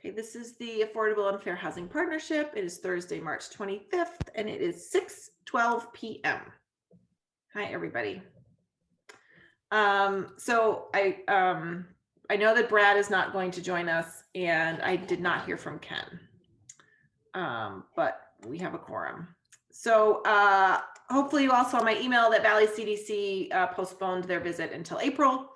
Okay, this is the Affordable and Fair Housing Partnership. It is Thursday, March 25th, and it is 6:12 p.m. Hi, everybody. So I know that Brad is not going to join us, and I did not hear from Ken, but we have a quorum. So hopefully you all saw my email that Valley CDC postponed their visit until April.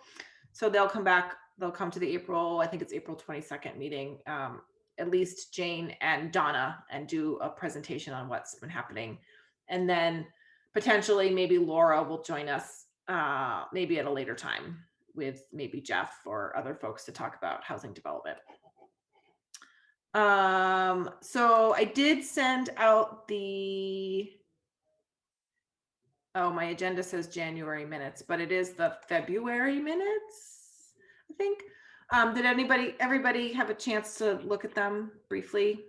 So they'll come back. They'll come to the April, I think it's April 22nd meeting, at least Jane and Donna, and do a presentation on what's been happening. And then potentially maybe Laura will join us maybe at a later time with maybe Jeff or other folks to talk about housing development. So I did send out the, oh, my agenda says January minutes, but it is the February minutes, I think. Did everybody have a chance to look at them briefly?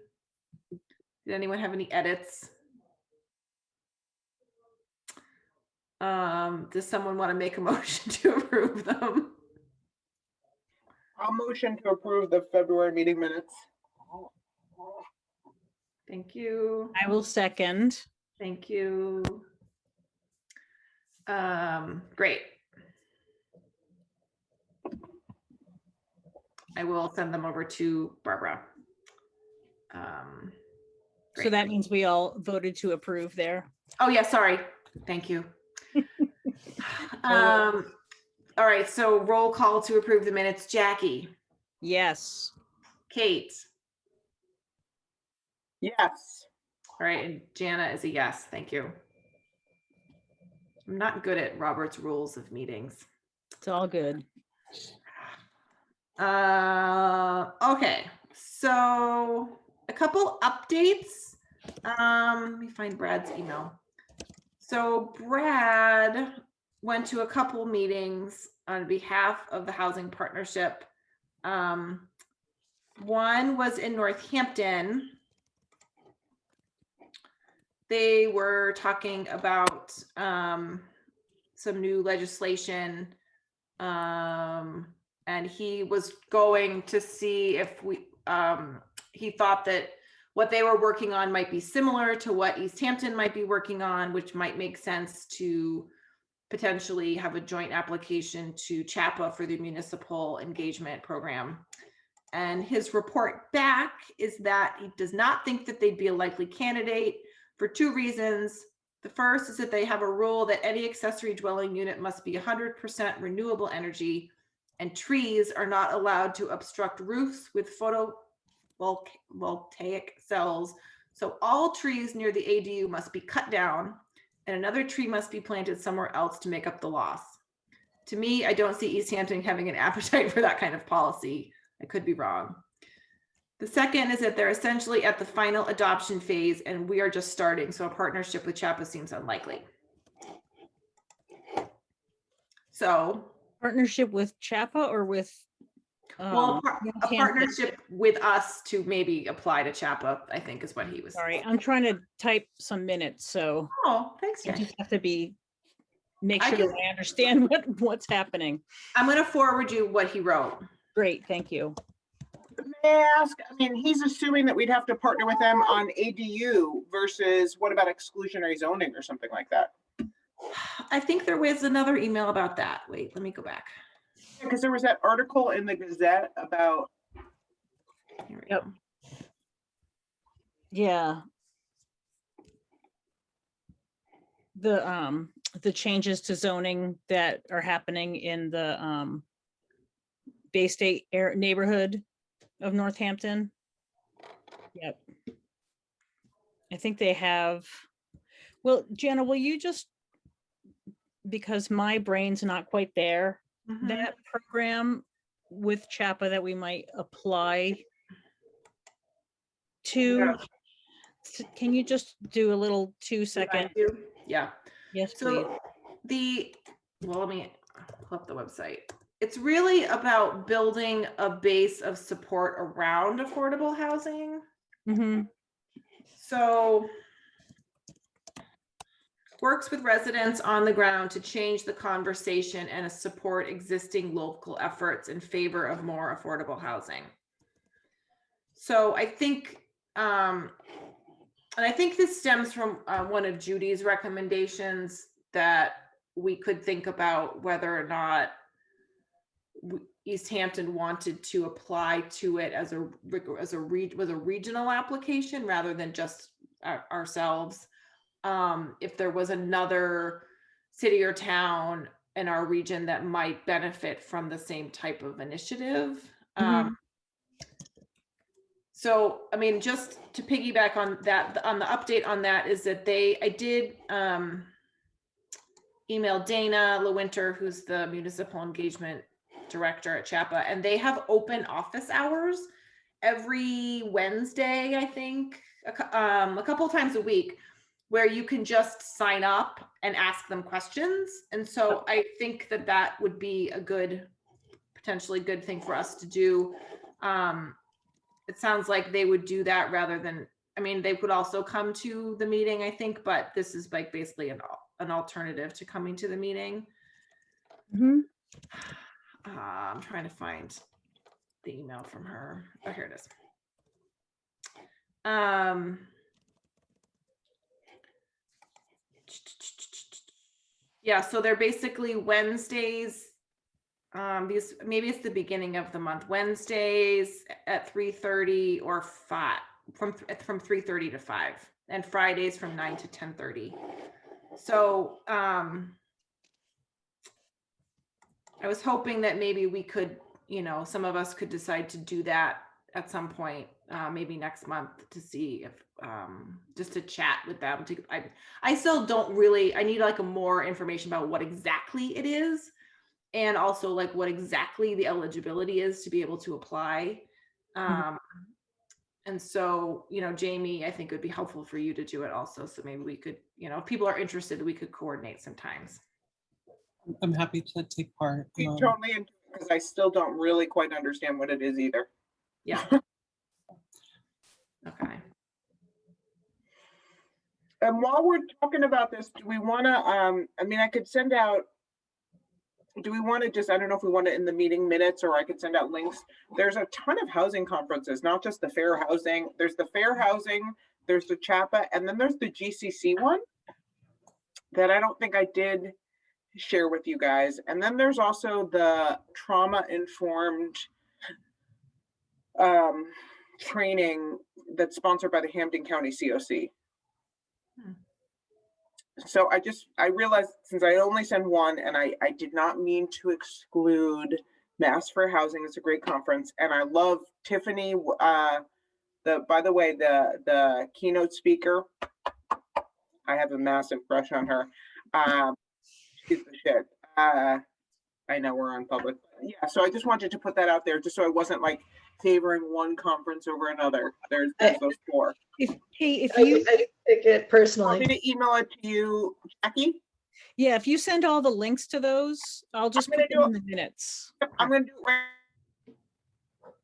Did anyone have any edits? Does someone want to make a motion to approve them? I'll motion to approve the February meeting minutes. Thank you. I will second. Thank you. Great. I will send them over to Barbara. So that means we all voted to approve there. Oh yeah, sorry. Thank you. All right, so roll call to approve the minutes. Jackie. Yes. Kate. Yes. All right, and Jana is a yes. Thank you. I'm not good at Robert's rules of meetings. It's all good. Okay, so a couple updates. Let me find Brad's email. So Brad went to a couple meetings on behalf of the housing partnership. One was in Northampton. They were talking about some new legislation, and he was going to see if he thought that what they were working on might be similar to what Easthampton might be working on, which might make sense to potentially have a joint application to CHAPA for the municipal engagement program. And his report back is that he does not think that they'd be a likely candidate for two reasons. The first is that they have a rule that any accessory dwelling unit must be 100% renewable energy, and trees are not allowed to obstruct roofs with photovoltaic cells. So all trees near the ADU must be cut down, and another tree must be planted somewhere else to make up the loss. To me, I don't see Easthampton having an appetite for that kind of policy. I could be wrong. The second is that they're essentially at the final adoption phase and we are just starting, so a partnership with CHAPA seems unlikely. So Partnership with CHAPA or with well, a partnership with us to maybe apply to CHAPA, I think is what he was. Sorry, I'm trying to type some minutes, so Oh, thanks, I Jay. just have to make sure that I understand what's happening. I'm going to forward you what he wrote. Great, thank you. May I ask, I mean, he's assuming that we'd have to partner with them on ADU versus what about exclusionary zoning or something like that? I think there was another email about that. Wait, let me go back. Because there was that article in the Gazette about. Here we Yep. go. Yeah. The changes to zoning that are happening in the Bay State neighborhood of Northampton. Yep. I think they have, well, Jana, will you just, because my brain's not quite there, that program with CHAPA that we might apply to, can you just do a little 2-second? Yeah. Yes, So please. well, let me pull up the website. It's really about building a base of support around affordable housing. So works with residents on the ground to change the conversation and support existing local efforts in favor of more affordable housing. So I think, and I think this stems from one of Judy's recommendations, that we could think about whether or not Easthampton wanted to apply to it as a regional application rather than just ourselves. If there was another city or town in our region that might benefit from the same type of initiative. So, I mean, just to piggyback on that, on the update on that is that I did email Dana LeWinter, who's the municipal engagement director at CHAPA, and they have open office hours every Wednesday, I think, a couple of times a week, where you can just sign up and ask them questions. And so I think that that would be a potentially good thing for us to do. It sounds like they would do that rather than, I mean, they could also come to the meeting, I think, but this is like basically an alternative to coming to the meeting. I'm trying to find the email from her. Oh, here it is. Yeah, so they're basically Wednesdays. Because maybe it's the beginning of the month. Wednesdays at 3:30 or 5, from 3:30 to 5, and Fridays from 9 to 10:30. So I was hoping that maybe we could, some of us could decide to do that at some point, maybe next month, to see if just to chat with them. I still don't really, I need like more information about what exactly it is, and also like what exactly the eligibility is to be able to apply. And so, Jamie, I think it would be helpful for you to do it also. So maybe we could, if people are interested, we could coordinate sometimes. I'm happy to take part. Totally, because I still don't really quite understand what it is either. Yeah. Okay. And while we're talking about this, do we want to, I mean, I could send out, do we want to just, I don't know if we want it in the meeting minutes, or I could send out links. There's a ton of housing conferences, not just the fair housing. There's the fair housing, there's the CHAPA, and then there's the GCC one that I don't think I did share with you guys. And then there's also the trauma-informed training that's sponsored by the Hampden County COC. So I realized, since I only send one, and I did not mean to exclude Mass for Housing. It's a great conference, and I love Tiffany. By the way, the keynote speaker, I have a massive crush on her. She's the shit. I know we're on public. Yeah, so I just wanted to put that out there, just so I wasn't like favoring one conference over another. There's those four. If you I take it personally. Want me to email it to you, Jackie? Yeah, if you send all the links to those, I'll just put them in the minutes. I'm gonna do it right.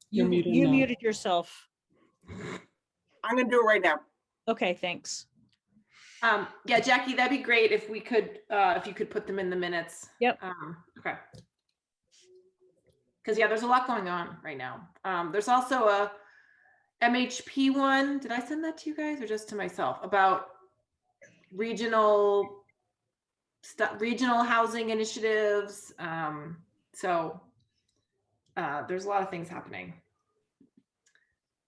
You muted yourself. I'm gonna do it right now. Okay, thanks. Yeah, Jackie, that'd be great if we could, if you could put them in the minutes. Yep. Okay. Because yeah, there's a lot going on right now. There's also a MHP one. Did I send that to you guys or just to myself, about regional housing initiatives? So there's a lot of things happening.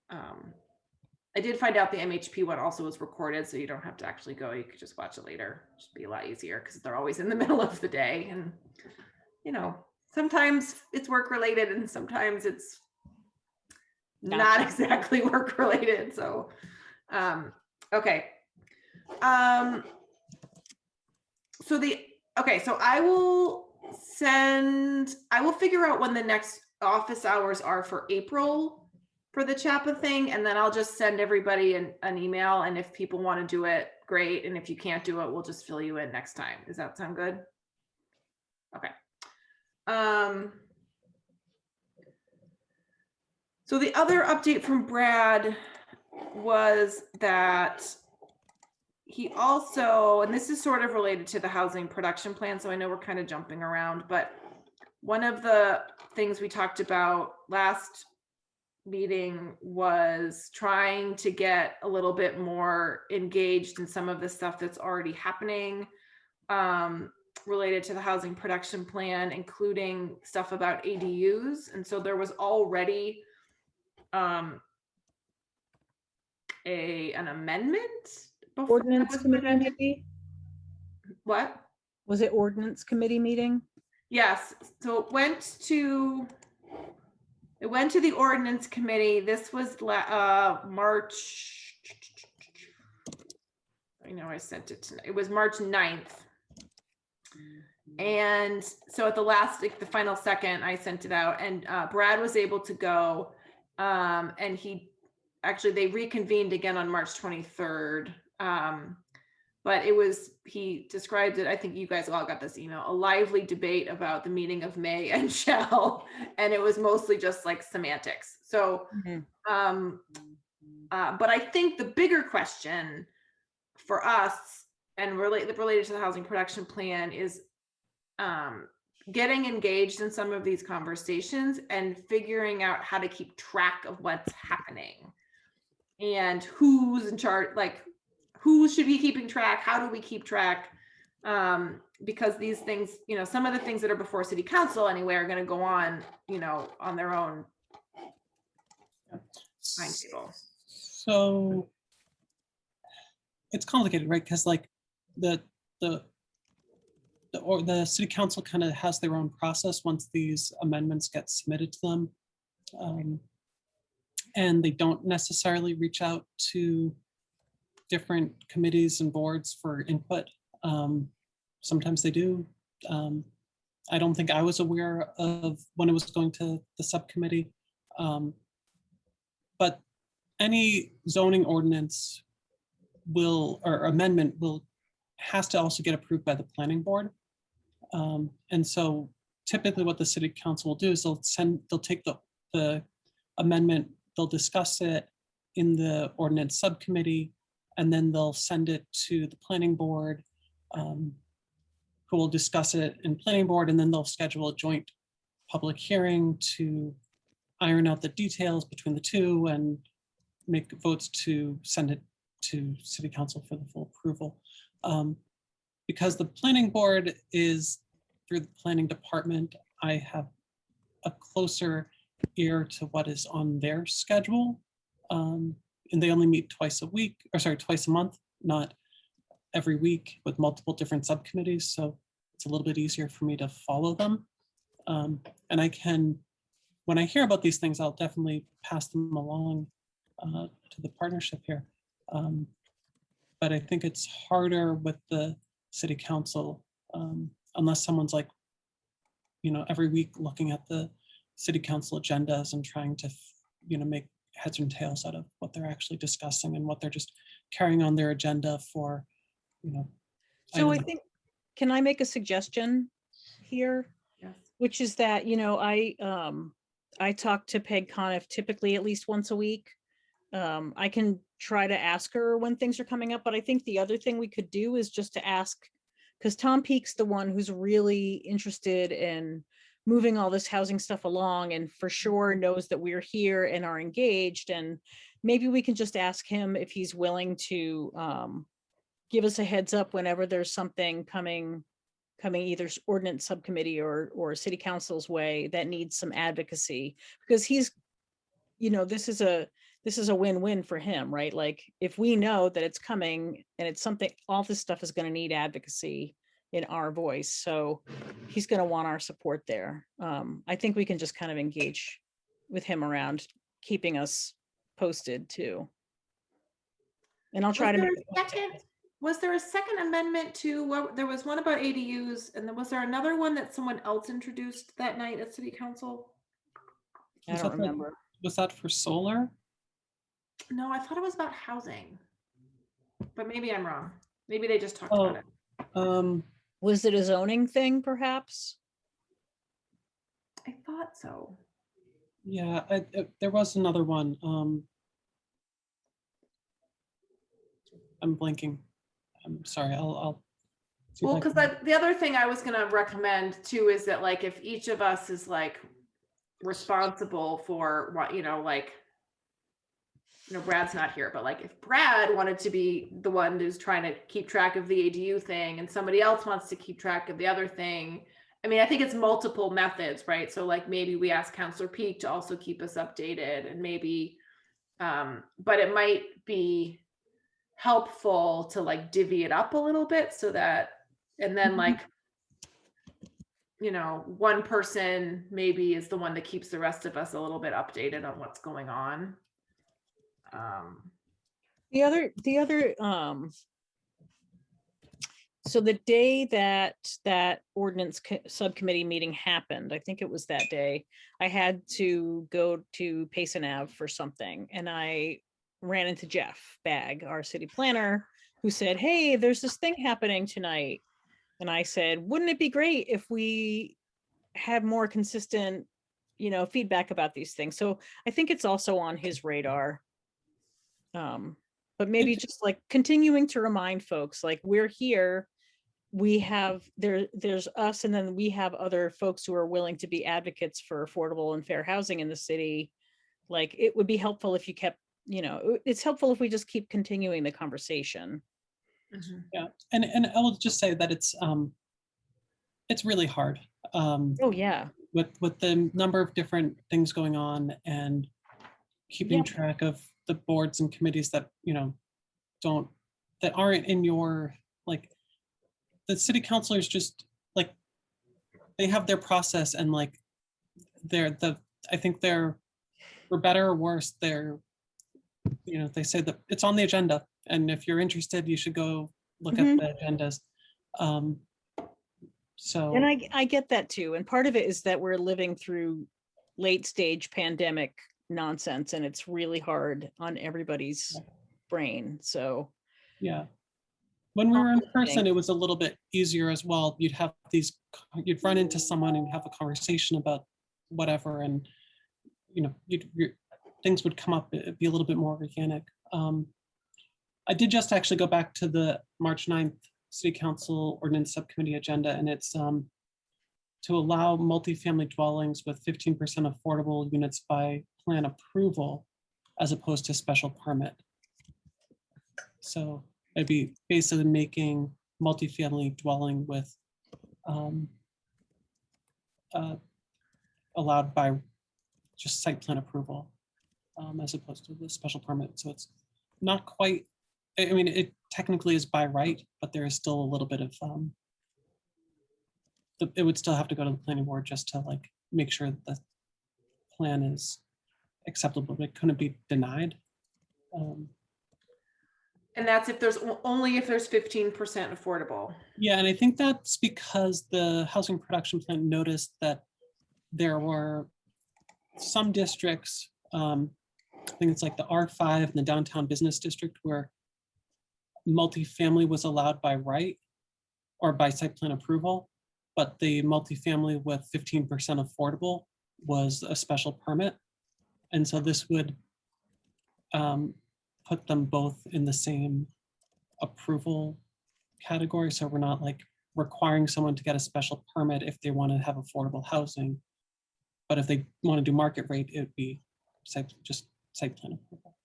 I did find out the MHP one also was recorded, so you don't have to actually go. You could just watch it later. It should be a lot easier because they're always in the middle of the day, and sometimes it's work related and sometimes it's not exactly work related. So, okay. So I will figure out when the next office hours are for April for the CHAPA thing, and then I'll just send everybody an email, and if people want to do it, great, and if you can't do it, we'll just fill you in next time. Does that sound good? Okay. So the other update from Brad was that he also, and this is sort of related to the housing production plan, so I know we're kind of jumping around, but one of the things we talked about last meeting was trying to get a little bit more engaged in some of the stuff that's already happening related to the housing production plan, including stuff about ADUs. And so there was already an amendment before that Ordinance was committee, presented. maybe? What? Was it ordinance committee meeting? Yes, so it went to the ordinance committee. This was March. I know I sent it tonight. It was March 9th. And so at the last, like the final second, I sent it out, and Brad was able to go. And they reconvened again on March 23rd. But he described it, I think you guys all got this email, a lively debate about the meaning of may and shall. And it was mostly just like semantics. So, but I think the bigger question for us and related to the housing production plan is getting engaged in some of these conversations and figuring out how to keep track of what's happening and who's in charge, like who should be keeping track, how do we keep track, because these things, some of the things that are before city council anyway are going to go on, on their own timetable. So it's complicated, right? Because like the city council kind of has their own process once these amendments get submitted to them. And they don't necessarily reach out to different committees and boards for input. Sometimes they do. I don't think I was aware of when it was going to the subcommittee. But any zoning ordinance or amendment has to also get approved by the planning board. And so typically what the city council will do is they'll take the amendment, they'll discuss it in the ordinance subcommittee, and then they'll send it to the planning board, who will discuss it in planning board, and then they'll schedule a joint public hearing to iron out the details between the two and make votes to send it to city council for the full approval. Because the planning board is through the planning department, I have a closer ear to what is on their schedule. And they only meet twice a month, not every week with multiple different subcommittees. So it's a little bit easier for me to follow them. And when I hear about these things, I'll definitely pass them along to the partnership here. But I think it's harder with the city council, unless someone's like, every week looking at the city council agendas and trying to, make heads and tails out of what they're actually discussing and what they're just carrying on their agenda for, So I think, can I make a suggestion here? Yes. Which is that, I talk to Peg Conniff typically at least once a week. I can try to ask her when things are coming up, but I think the other thing we could do is just to ask, because Tom Peak's the one who's really interested in moving all this housing stuff along and for sure knows that we're here and are engaged. And maybe we can just ask him if he's willing to give us a heads up whenever there's something coming either ordinance subcommittee or city council's way that needs some advocacy, because he's, this is a win-win for him, right? Like if we know that it's coming and it's something, all this stuff is going to need advocacy in our voice. So he's going to want our support there. I think we can just kind of engage with him around keeping us posted too. And I'll try to make Was there a second amendment to there was one about ADUs, and then was there another one that someone else introduced that night at city council? I don't remember. Was that for solar? No, I thought it was about housing, but maybe I'm wrong. Maybe they just talked about it. Was it a zoning thing perhaps? I thought so. Yeah, there was another one. I'm blanking. I'm sorry. I'll. Well, because the other thing I was going to recommend too is that like if each of us is like responsible for what, like, Brad's not here, but like if Brad wanted to be the one who's trying to keep track of the ADU thing and somebody else wants to keep track of the other thing, I mean, I think it's multiple methods, right? So like maybe we ask Counselor Peak to also keep us updated, and maybe, but it might be helpful to like divvy it up a little bit so that, and then like, one person maybe is the one that keeps the rest of us a little bit updated on what's going on. The other, so the day that ordinance subcommittee meeting happened, I think it was that day, I had to go to Payson Ave for something, and I ran into Jeff Bagg, our city planner, who said, hey, there's this thing happening tonight. And I said, wouldn't it be great if we had more consistent, feedback about these things? So I think it's also on his radar. But maybe just like continuing to remind folks, like, we're here, we have, there's us, and then we have other folks who are willing to be advocates for affordable and fair housing in the city. Like, it would be helpful if you kept, it's helpful if we just keep continuing the conversation. Yeah, and I will just say that it's really hard. Oh yeah. With the number of different things going on and keeping track of the boards and committees that that aren't in your, like, the city councilors just like, they have their process, and like I think they're, for better or worse, they're, they say that it's on the agenda, and if you're interested, you should go look at the agendas. So, and I get that too, and part of it is that we're living through late stage pandemic nonsense, and it's really hard on everybody's brain. So yeah, when we were in person, it was a little bit easier as well. You'd you'd run into someone and have a conversation about whatever, and things would come up. It'd be a little bit more organic. I did just actually go back to the March 9th City Council Ordinance Subcommittee agenda, and it's to allow multifamily dwellings with 15% affordable units by plan approval as opposed to special permit. So it'd be basically making multifamily dwelling with allowed by just site plan approval as opposed to the special permit. So it's not quite, I mean, it technically is by right, but there is still a little bit of, it would still have to go to the planning board just to like make sure that the plan is acceptable, but it couldn't be denied. And that's if there's only if there's 15% affordable. Yeah, and I think that's because the housing production plan noticed that there were some districts, I think it's like the R5 and the downtown business district, where multifamily was allowed by right or by site plan approval, but the multifamily with 15% affordable was a special permit. And so this would put them both in the same approval category. So we're not like requiring someone to get a special permit if they want to have affordable housing. But if they want to do market rate, it would be just site plan approval.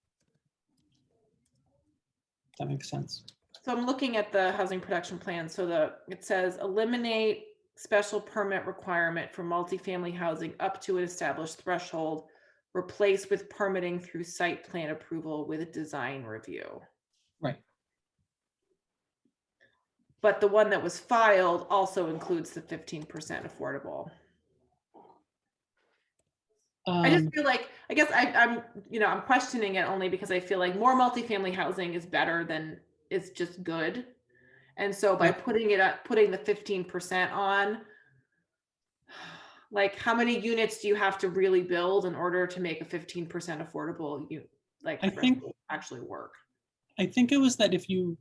That makes sense. So I'm looking at the housing production plan. So it says eliminate special permit requirement for multifamily housing up to an established threshold, replace with permitting through site plan approval with a design review. Right. But the one that was filed also includes the 15% affordable. I just feel like, I guess I'm questioning it only because I feel like more multifamily housing is better than it's just good. And so by putting the 15% on, like, how many units do you have to really build in order to make a 15% affordable I think actually work? I think it was that if you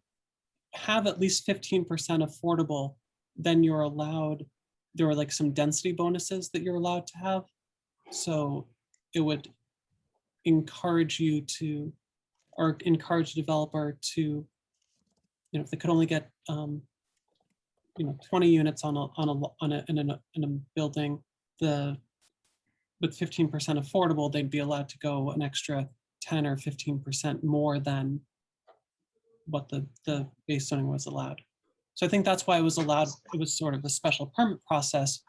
have at least 15% affordable, then you're allowed, there are like some density bonuses that you're allowed to have. So it would encourage you to, or encourage the developer to, if they could only get 20 units in a building, the with 15% affordable, they'd be allowed to go an extra 10 or 15% more than what the base zoning was allowed. So I think that's why it was allowed. It was sort of a special permit process,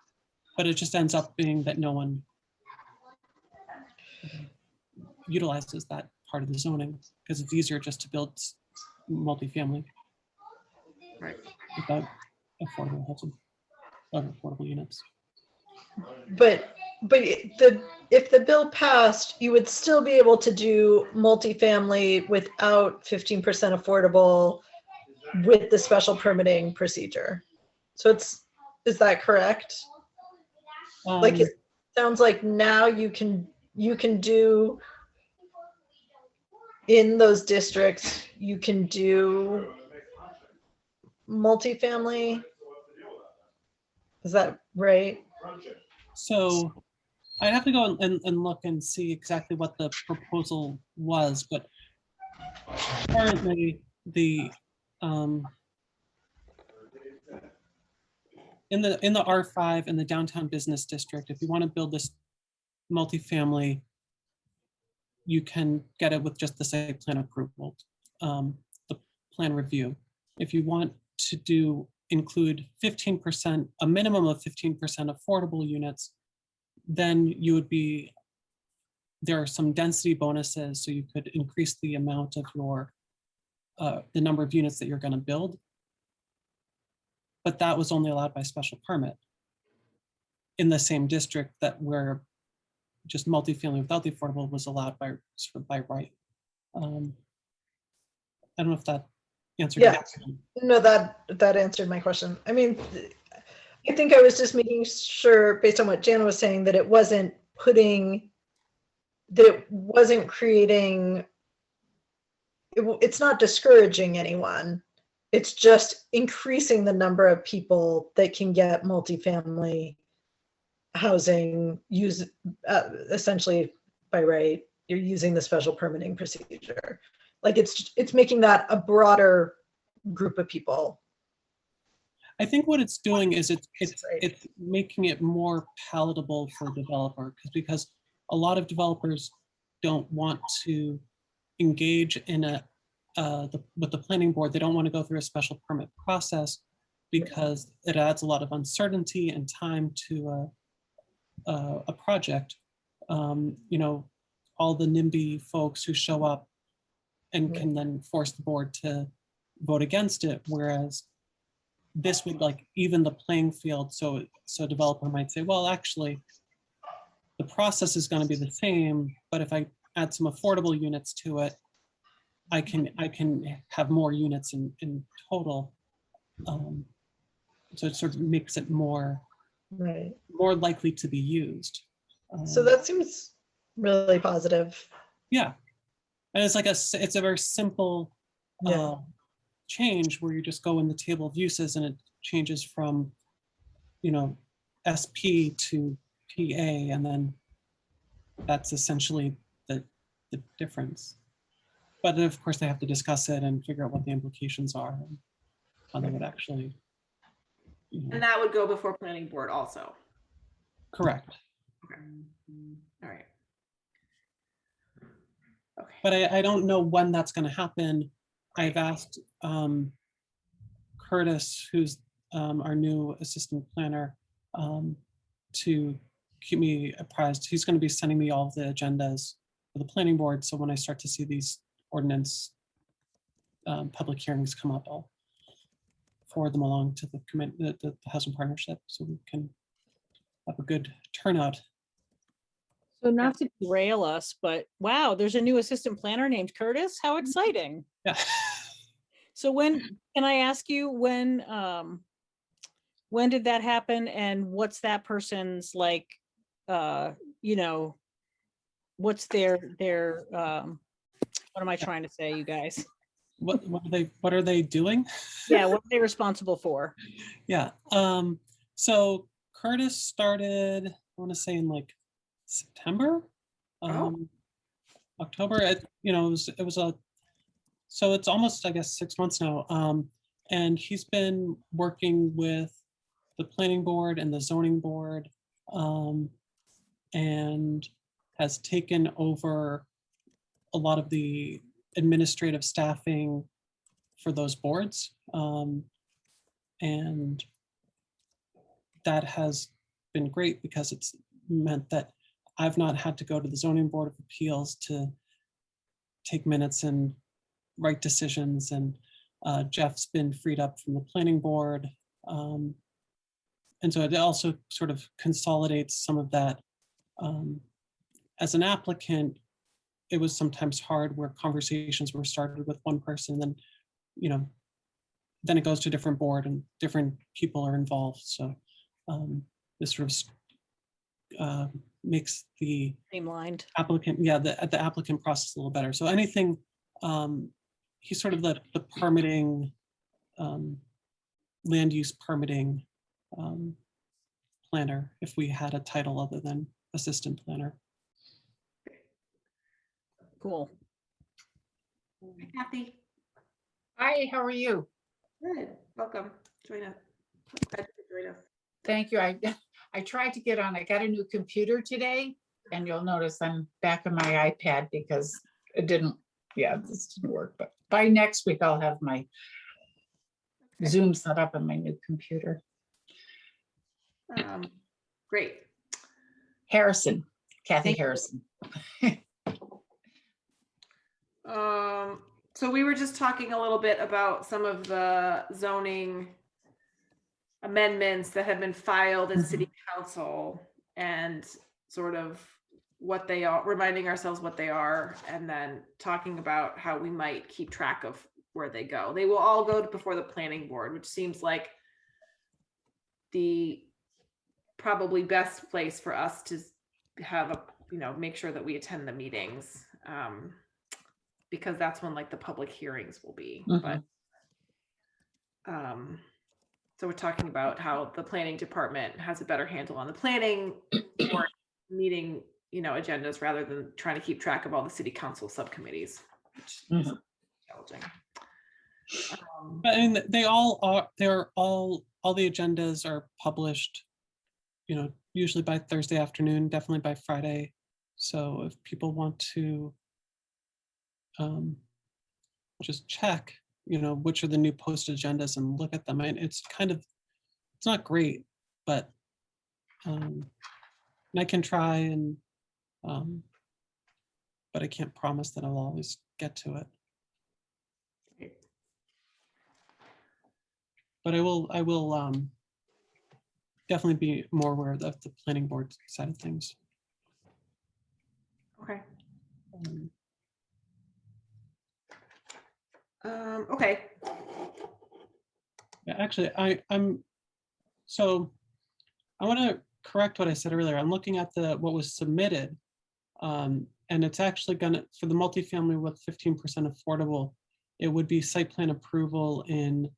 but it just ends up being that no one utilizes that part of the zoning because it's easier just to build multifamily Right. without affordable housing, affordable units. But if the bill passed, you would still be able to do multifamily without 15% affordable with the special permitting procedure. So is that correct? Like, it sounds like now you can do in those districts, you can do multifamily. Is that right? So I'd have to go and look and see exactly what the proposal was, but currently the in the R5 in the downtown business district, if you want to build this multifamily, you can get it with just the site plan approval, the plan review. If you want to include 15%, a minimum of 15% affordable units, then you would be, there are some density bonuses, so you could increase the amount of your, the number of units that you're going to build. But that was only allowed by special permit in the same district that where just multifamily without the affordable was allowed by right. I don't know if that answered your Yeah. question. No, that answered my question. I mean, I think I was just making sure, based on what Jana was saying, that it wasn't creating, it's not discouraging anyone. It's just increasing the number of people that can get multifamily housing essentially by right. You're using the special permitting procedure. Like it's making that a broader group of people. I think what it's doing is it's making it more palatable for a developer because a lot of developers don't want to engage in with the planning board. They don't want to go through a special permit process because it adds a lot of uncertainty and time to a project. You know, all the NIMBY folks who show up and can then force the board to vote against it, whereas this would like even the playing field. So a developer might say, well, actually, the process is going to be the same, but if I add some affordable units to it, I can have more units in total. So it sort of makes it more likely to be used. So that seems really positive. Yeah, and it's like it's a very simple change where you just go in the table of uses and it changes from, you know, SP to PA, and then that's essentially the difference. But then of course they have to discuss it and figure out what the implications are and how they would actually. You know. And that would go before planning board also. Correct. Okay. All right. Okay. But I don't know when that's going to happen. I've asked Curtis, who's our new assistant planner, to keep me apprised. He's going to be sending me all of the agendas for the planning board. So when I start to see these ordinance public hearings come up, I'll forward them along to the housing partnership so we can have a good turnout. So not to derail us, but wow, there's a new assistant planner named Curtis. How exciting. Yeah. So can I ask you when did that happen and what's that person's like, you know, what's their what am I trying to say, you guys? What are they doing? Yeah, what are they responsible for? Yeah. So Curtis started, I want to say in like September, October. You know, it was so it's almost, I guess, 6 months now. And he's been working with the planning board and the zoning board and has taken over a lot of the administrative staffing for those boards. And that has been great because it's meant that I've not had to go to the Zoning Board of Appeals to take minutes and write decisions. And Jeff's been freed up from the planning board. And so it also sort of consolidates some of that. As an applicant, it was sometimes hard where conversations were started with one person, then, then it goes to a different board and different people are involved. So this sort of makes the Streamlined. applicant, the applicant process a little better. So anything, he's sort of the permitting, land use permitting planner, if we had a title other than assistant planner. Cool. Kathy, Hi, how are you? good, welcome, join us. Glad you could join us. Thank you. I tried to get on. I got a new computer today, and you'll notice I'm back on my iPad because it didn't, this didn't work. But by next week, I'll have my Zoom set up on my new computer. Great. Harrison, Kathy Thank you. Harrison. So we were just talking a little bit about some of the zoning amendments that have been filed in city council and sort of what they are, reminding ourselves what they are, and then talking about how we might keep track of where they go. They will all go before the planning board, which seems like the probably best place for us to have a, make sure that we attend the meetings. Because that's when like the public hearings will be. But so we're talking about how the planning department has a better handle on the planning or meeting, agendas rather than trying to keep track of all the city council subcommittees, which is challenging. But I mean, they all are, all the agendas are published, usually by Thursday afternoon, definitely by Friday. So if people want to just check, which are the new posted agendas and look at them. And it's not great, but and I can try and, but I can't promise that I'll always get to it. But I will definitely be more aware of the planning board side of things. Okay. Okay. Yeah, actually, so I want to correct what I said earlier. I'm looking at what was submitted, and it's actually gonna, for the multifamily with 15% affordable, it would be site plan approval in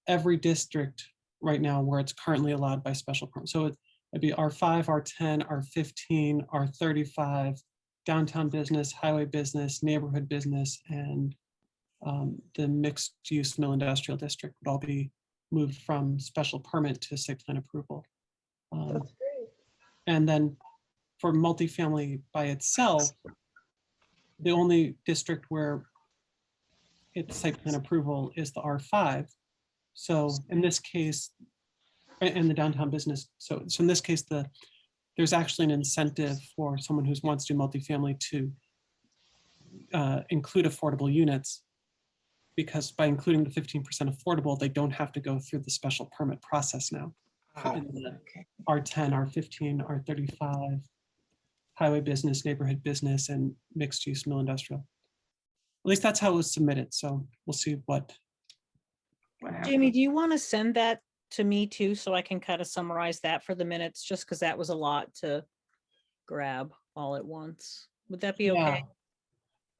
every district right now where it's currently allowed by special permit. So it'd be R5, R10, R15, R35, downtown business, highway business, neighborhood business, and the mixed use mill industrial district would all be moved from special permit to site plan approval. That's great. And then for multifamily by itself, the only district where it's site plan approval is the R5. So in this case, and the downtown business. So in this case, there's actually an incentive for someone who wants to do multifamily to include affordable units, because by including the 15% affordable, they don't have to go through the special permit process now. In the R10, R15, R35, highway business, neighborhood business, and mixed use mill industrial. At least that's how it was submitted. So we'll see what happens. Jamie, do you want to send that to me too, so I can kind of summarize that for the minutes, just because that was a lot to grab all at once? Would that be okay?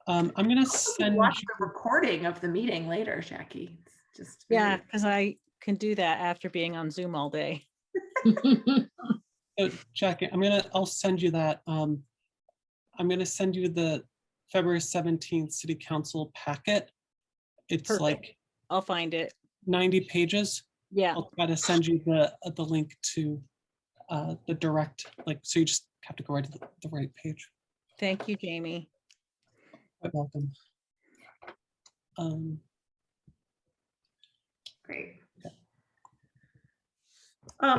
I'm gonna send Watch the recording of the meeting later, Jackie. It's just Yeah, because I can do that after being on Zoom all day. So Jackie, I'll send you that. I'm gonna send you the February 17th City Council packet. It's Perfect. like I'll find it. 90 pages. Yeah, I'll try to send you the link to the direct, like, so you just have to go right to the right page. Thank you, Jamie. Quite welcome. Great.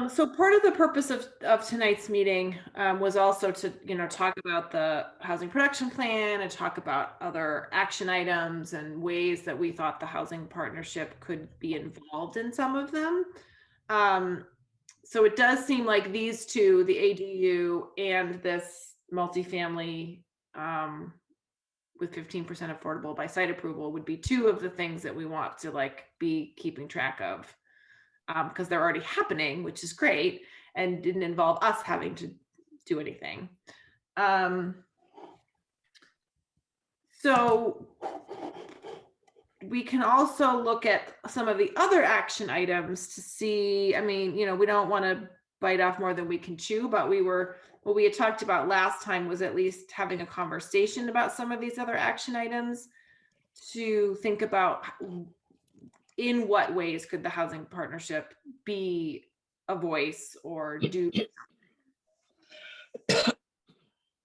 So part of the purpose of tonight's meeting was also to, talk about the housing production plan and talk about other action items and ways that we thought the housing partnership could be involved in some of them. So it does seem like these two, the ADU and this multifamily with 15% affordable by site approval, would be two of the things that we want to be keeping track of. Because they're already happening, which is great, and didn't involve us having to do anything. So we can also look at some of the other action items to see, we don't want to bite off more than we can chew, but what we had talked about last time was at least having a conversation about some of these other action items to think about in what ways could the housing partnership be a voice or do. So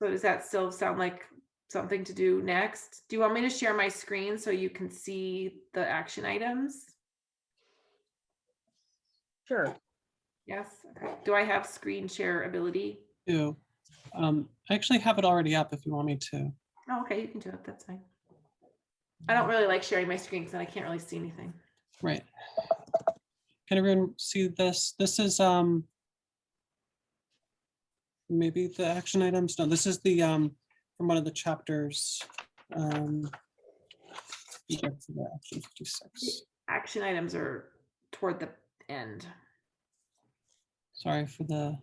does that still sound like something to do next? Do you want me to share my screen so you can see the action items? Sure. Yes. Okay. Do I have screen share ability? I actually have it already up if you want me to. Oh, okay, you can do it. That's fine. I don't really like sharing my screen because then I can't really see anything. Right. Can everyone see this? This is maybe the action items. No, this is the from one of the chapters. You get to the action 56. Action items are toward the end. Sorry for the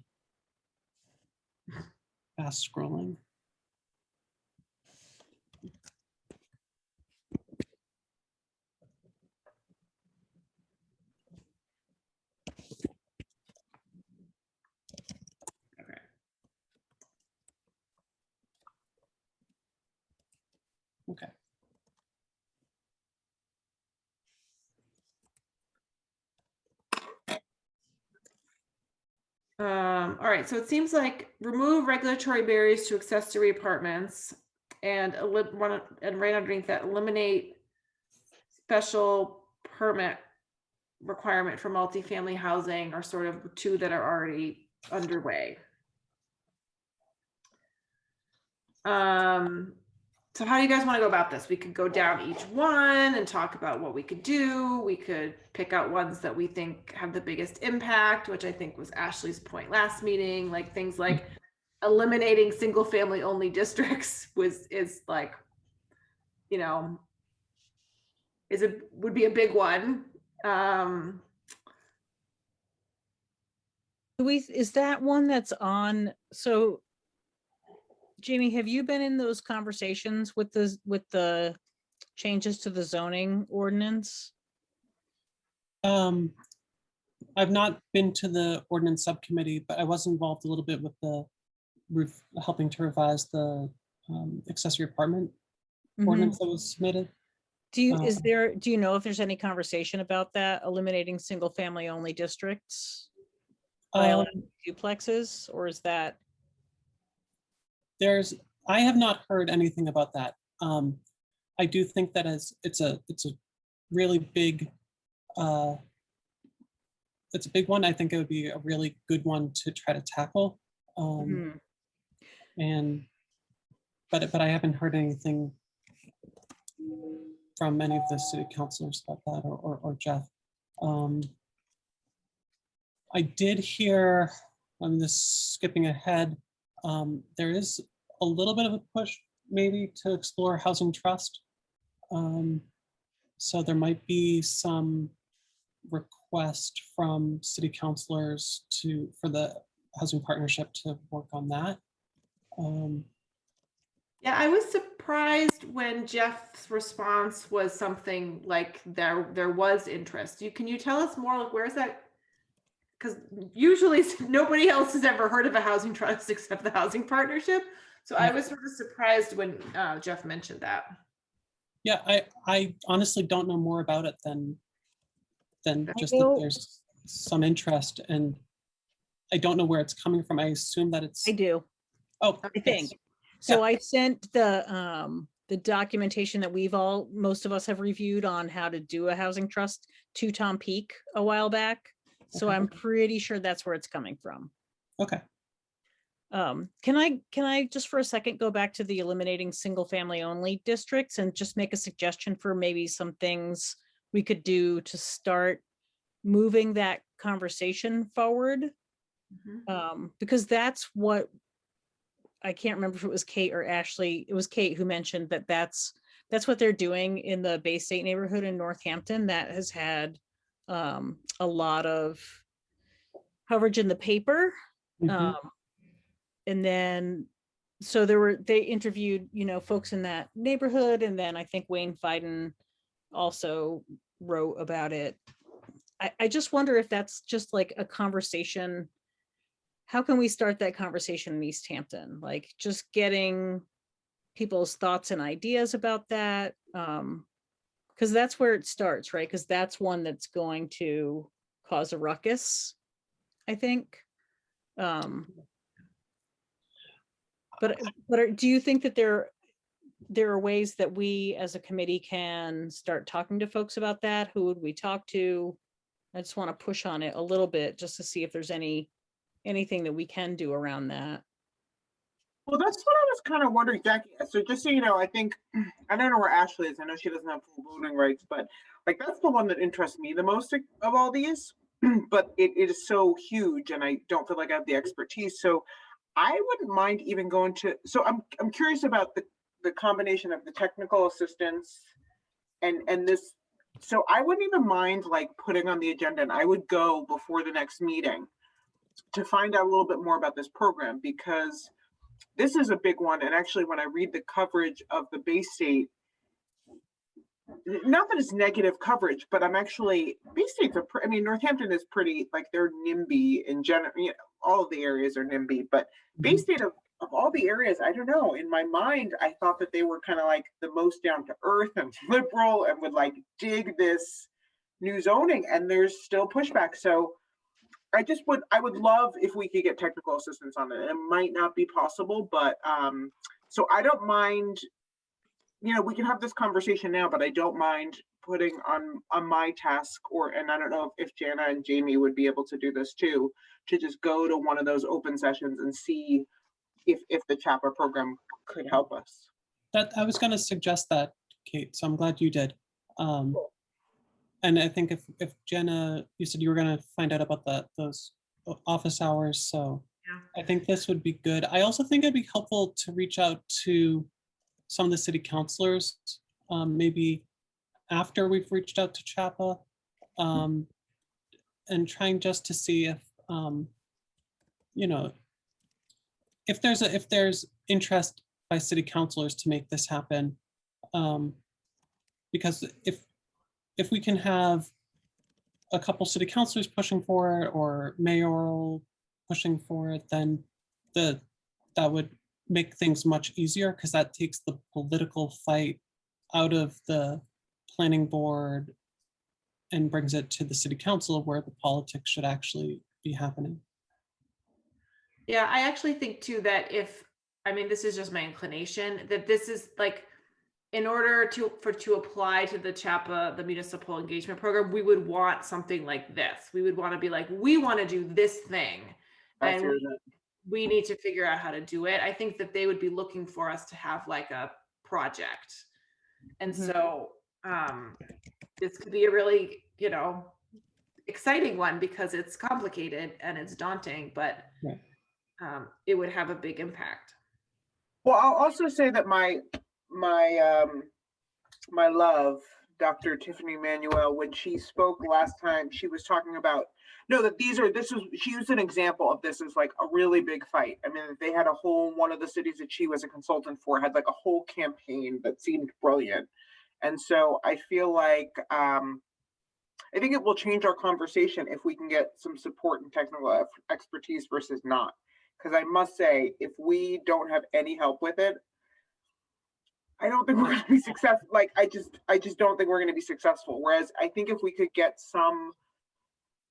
fast scrolling. Okay. All right, so it seems like remove regulatory barriers to accessory apartments and right underneath that, eliminate special permit requirement for multifamily housing are sort of two that are already underway. So how do you guys want to go about this? We could go down each one and talk about what we could do. We could pick out ones that we think have the biggest impact, which I think was Ashley's point last meeting, like things like eliminating single family only districts would be a big one. Is that one that's on? So Jamie, have you been in those conversations with the changes to the zoning ordinance? I've not been to the ordinance subcommittee, but I was involved a little bit with the helping to revise the accessory apartment ordinance that was submitted. Do you know if there's any conversation about that, eliminating single family only districts by allowing duplexes, or is that? I have not heard anything about that. I do think that it's a really big, it's a big one. I think it would be a really good one to try to tackle. But I haven't heard anything from any of the city councilors about that or Jeff. I did hear, I'm just skipping ahead, there is a little bit of a push maybe to explore housing trust. So there might be some request from city councilors for the housing partnership to work on that. Yeah, I was surprised when Jeff's response was something like there was interest. Can you tell us more? Like, where is that? Because usually nobody else has ever heard of a housing trust except the housing partnership. So I was sort of surprised when Jeff mentioned that. Yeah, I honestly don't know more about it than just that there's some interest. And I don't know where it's coming from. I assume that it's, I do. oh, I yes. think. So I sent the documentation that most of us have reviewed on how to do a housing trust to Tom Peak a while back. So Okay. I'm pretty sure that's where it's coming from. Okay. Can I just for a second go back to the eliminating single family only districts and just make a suggestion for maybe some things we could do to start moving that conversation forward? Mhm. Because that's what, I can't remember if it was Kate or Ashley. It was Kate who mentioned that that's what they're doing in the Bay State neighborhood in Northampton that has had a lot of coverage in the paper. Mhm. And then so they interviewed, folks in that neighborhood, and then I think Wayne Fiden also wrote about it. I just wonder if that's just like a conversation. How can we start that conversation in East Hampton? Like just getting people's thoughts and ideas about that. Because that's where it starts, right? Because that's one that's going to cause a ruckus, I think. But do you think that there are ways that we as a committee can start talking to folks about that? Who would we talk to? I just want to push on it a little bit just to see if there's anything that we can do around that. Well, that's what I was kind of wondering, Jackie. So just so you know, I think, I don't know where Ashley is. I know she doesn't have full voting rights, but like that's the one that interests me the most of all these. But it is so huge and I don't feel like I have the expertise. So I wouldn't mind even going to, so I'm curious about the combination of the technical assistance and this. So I wouldn't even mind like putting on the agenda, and I would go before the next meeting to find out a little bit more about this program, because this is a big one. And actually, when I read the coverage of the Bay State, not that it's negative coverage, but I'm actually, Bay State's I mean, Northampton is pretty, like they're NIMBY in general, all of the areas are NIMBY, but Bay State of all the areas, I don't know, in my mind, I thought that they were kind of like the most down to earth and liberal and would like dig this new zoning, and there's still pushback. So I would love if we could get technical assistance on it. It might not be possible, but so I don't mind, we can have this conversation now, but I don't mind putting on my task, and I don't know if Jana and Jamie would be able to do this too, to just go to one of those open sessions and see if the CHAPA program could help us. That I was going to suggest that, Kate. So I'm glad you did. And I think if Jenna, you said you were going to find out about those office hours, so Yeah. I think this would be good. I also think it'd be helpful to reach out to some of the city councilors, maybe after we've reached out to CHAPA, and trying just to see if if there's interest by city councilors to make this happen, because if we can have a couple city councilors pushing for it or mayoral pushing for it, then that would make things much easier, because that takes the political fight out of the planning board and brings it to the city council where the politics should actually be happening. Yeah, I actually think too that this is just my inclination, that this is like, in order to apply to the CHAPA, the municipal engagement program, we would want something like this. We would want to be like, we want to do this thing, and we need to figure out how to do it. I think that they would be looking for us to have like a project. And so this could be a really, exciting one, because it's complicated and it's daunting, but it would have a big impact. Well, I'll also say that my love, Dr. Tiffany Manuel, when she spoke last time, she was talking about, she used an example of this as like a really big fight. I mean, they had one of the cities that she was a consultant for had like a whole campaign that seemed brilliant. And so I feel like, I think it will change our conversation if we can get some support and technical expertise versus not. Because I must say, if we don't have any help with it, I don't think we're going to be successful. Like, I just don't think we're going to be successful. Whereas I think if we could get some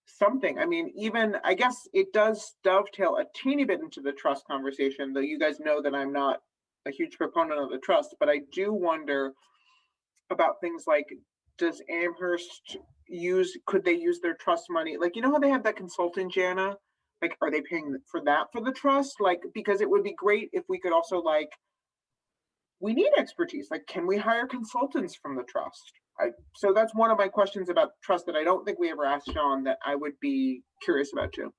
something. I mean, even, I guess it does dovetail a teeny bit into the trust conversation, though you guys know that I'm not a huge proponent of the trust, but I do wonder about things like, does Amherst could they use their trust money? Like, you know how they have that consultant, Jana? Like, are they paying for that for the trust? Like, because it would be great if we could also, like, we need expertise. Like, can we hire consultants from the trust? So that's one of my questions about trust that I don't think we ever asked Sean, that I would be curious about too.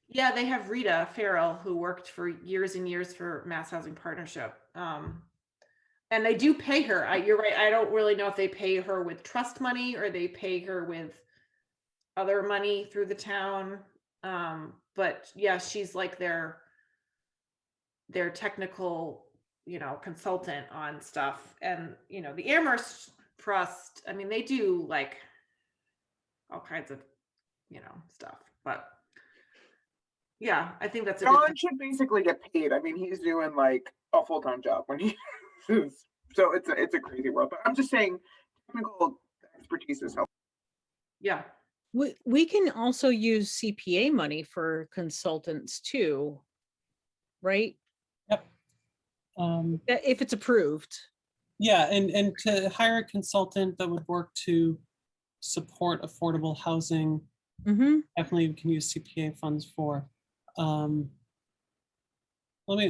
Yeah, they have Rita Farrell, who worked for years and years for Mass Housing Partnership. And they do pay her. You're right. I don't really know if they pay her with trust money or they pay her with other money through the town. But yeah, she's like their technical, consultant on stuff. And, the Amherst Trust, I mean, they do like all kinds of, stuff, but yeah, I think that's a good Sean should basically get paid. I mean, he's doing like a full-time job when he so it's a crazy world. But I'm just saying, technical expertise is helpful. Yeah. We can also use CPA money for consultants too, right? Yep. If it's approved. Yeah, and to hire a consultant that would work to support affordable housing, definitely we can use CPA funds for. Let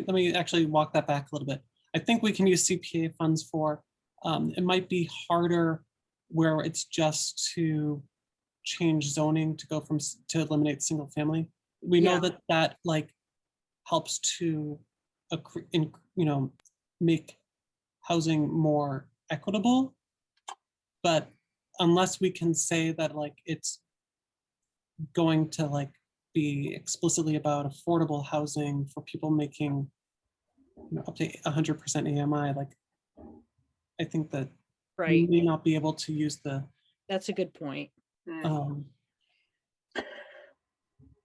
me actually walk that back a little bit. I think we can use CPA funds for, it might be harder where it's just to change zoning to go to eliminate single family. We know that like helps to, make housing more equitable. But unless we can say that like it's going to like be explicitly about affordable housing for people making up to 100% AMI, like I think that we may not be able to use the. That's a good point.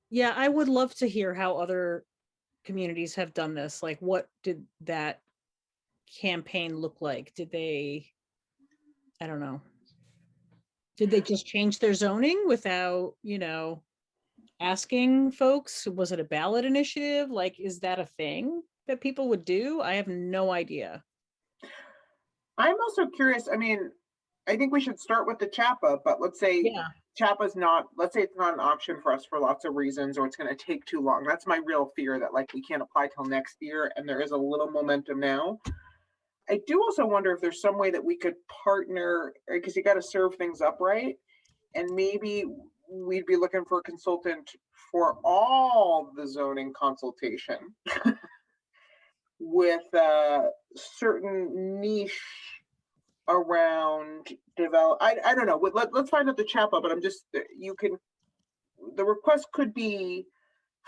Yeah, I would love to hear how other communities have done this. Like, what did that campaign look like? Did they, I don't know. Did they just change their zoning without, asking folks? Was it a ballot initiative? Like, is that a thing that people would do? I have no idea. I'm also curious. I mean, I think we should start with the CHAPA, but let's say CHAPA's not, let's say it's not an option for us for lots of reasons, or it's going to take too long. That's my real fear, that like we can't apply till next year, and there is a little momentum now. I do also wonder if there's some way that we could partner, because you got to serve things up right. And maybe we'd be looking for a consultant for all the zoning consultation with a certain niche around develop. I don't know. Let's find out the CHAPA, but I'm just, the request could be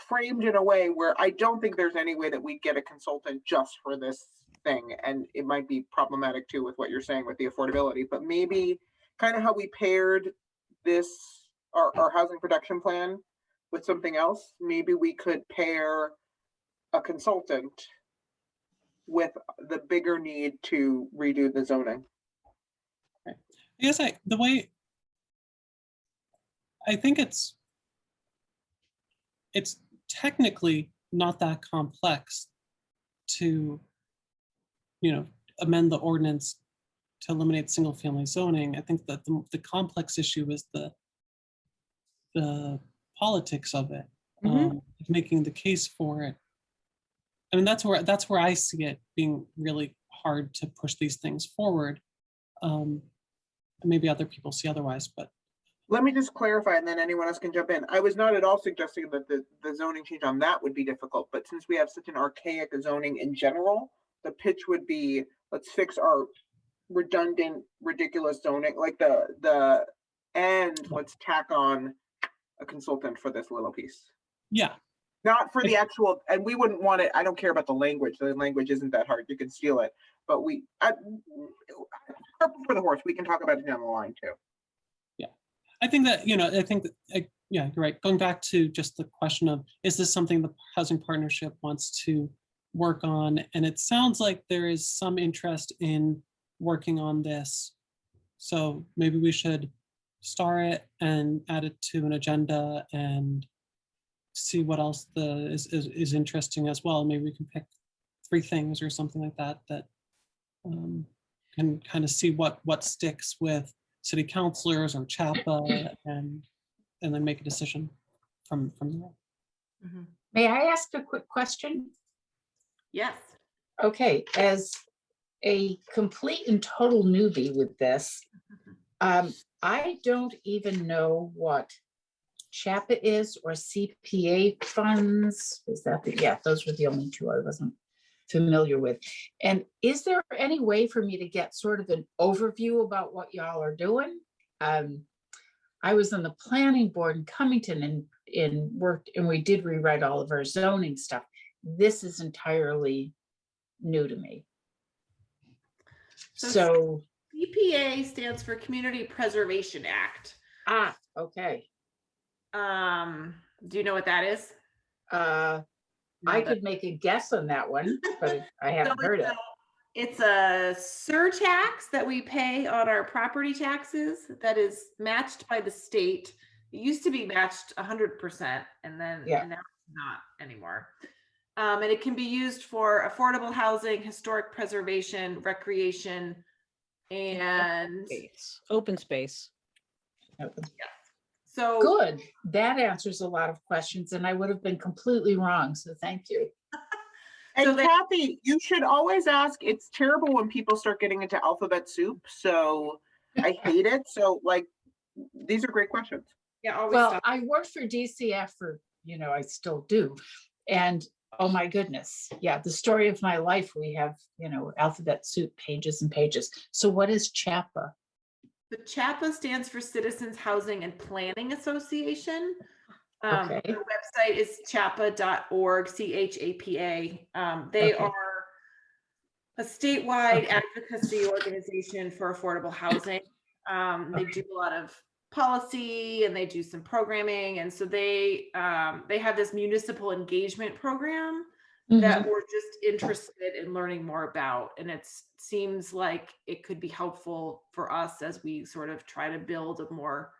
framed in a way where I don't think there's any way that we get a consultant just for this thing. And it might be problematic too with what you're saying with the affordability, but maybe kind of how we paired this, our housing production plan with something else. Maybe we could pair a consultant with the bigger need to redo the zoning. I guess the way I think it's technically not that complex to, amend the ordinance to eliminate single family zoning. I think that the complex issue is the politics of it, making the case for it. I mean, that's where I see it being really hard to push these things forward. Maybe other people see otherwise, but. Let me just clarify, and then anyone else can jump in. I was not at all suggesting that the zoning change on that would be difficult, but since we have such an archaic zoning in general, the pitch would be, let's fix our redundant, ridiculous zoning, like let's tack on a consultant for this little piece. Yeah. Not for the actual, and we wouldn't want it, I don't care about the language isn't that hard, you can steal it, but for the horse, we can talk about it down the line too. Yeah, I think that, yeah, you're right. Going back to just the question of, is this something the housing partnership wants to work on? And it sounds like there is some interest in working on this. So maybe we should star it and add it to an agenda and see what else is interesting as well. Maybe we can pick 3 things or something like that and kind of see what sticks with city councilors or CHAPA and then make a decision from there. Mhm. May I ask a quick question? Yes. Okay, as a complete and total newbie with this, I don't even know what CHAPA is or CPA funds. Is that yeah, those were the only 2 I wasn't familiar with. And is there any way for me to get sort of an overview about what y'all are doing? I was on the planning board in Cummington and worked, and we did rewrite all of our zoning stuff. This is entirely new to me. So CPA stands for Community Preservation Act. okay. Do you know what that is? I could make a guess on that one, but I haven't heard it. It's a surtax that we pay on our property taxes that is matched by the state. It used to be matched 100%, and then Yeah. now it's not anymore. And it can be used for affordable housing, historic preservation, recreation, and Open space. so Good. That answers a lot of questions, and I would have been completely wrong. So thank you. And So they- Kathy, you should always ask, it's terrible when people start getting into alphabet soup, so I hate it. So like, these are great questions. yeah, always Well, stop. I worked for DCF for, I still do. And oh my goodness, yeah, the story of my life, we have, alphabet soup, pages and pages. So what is CHAPA? The CHAPA stands for Citizens Housing and Planning Association. Okay. The website is chapa.org, CHAPA. They Okay. are a statewide Okay. advocacy organization for affordable housing. They do a lot of policy and they do some programming, and so they have this municipal engagement program that we're just interested in learning more about, and it seems like it could be helpful for us as we sort of try to build a more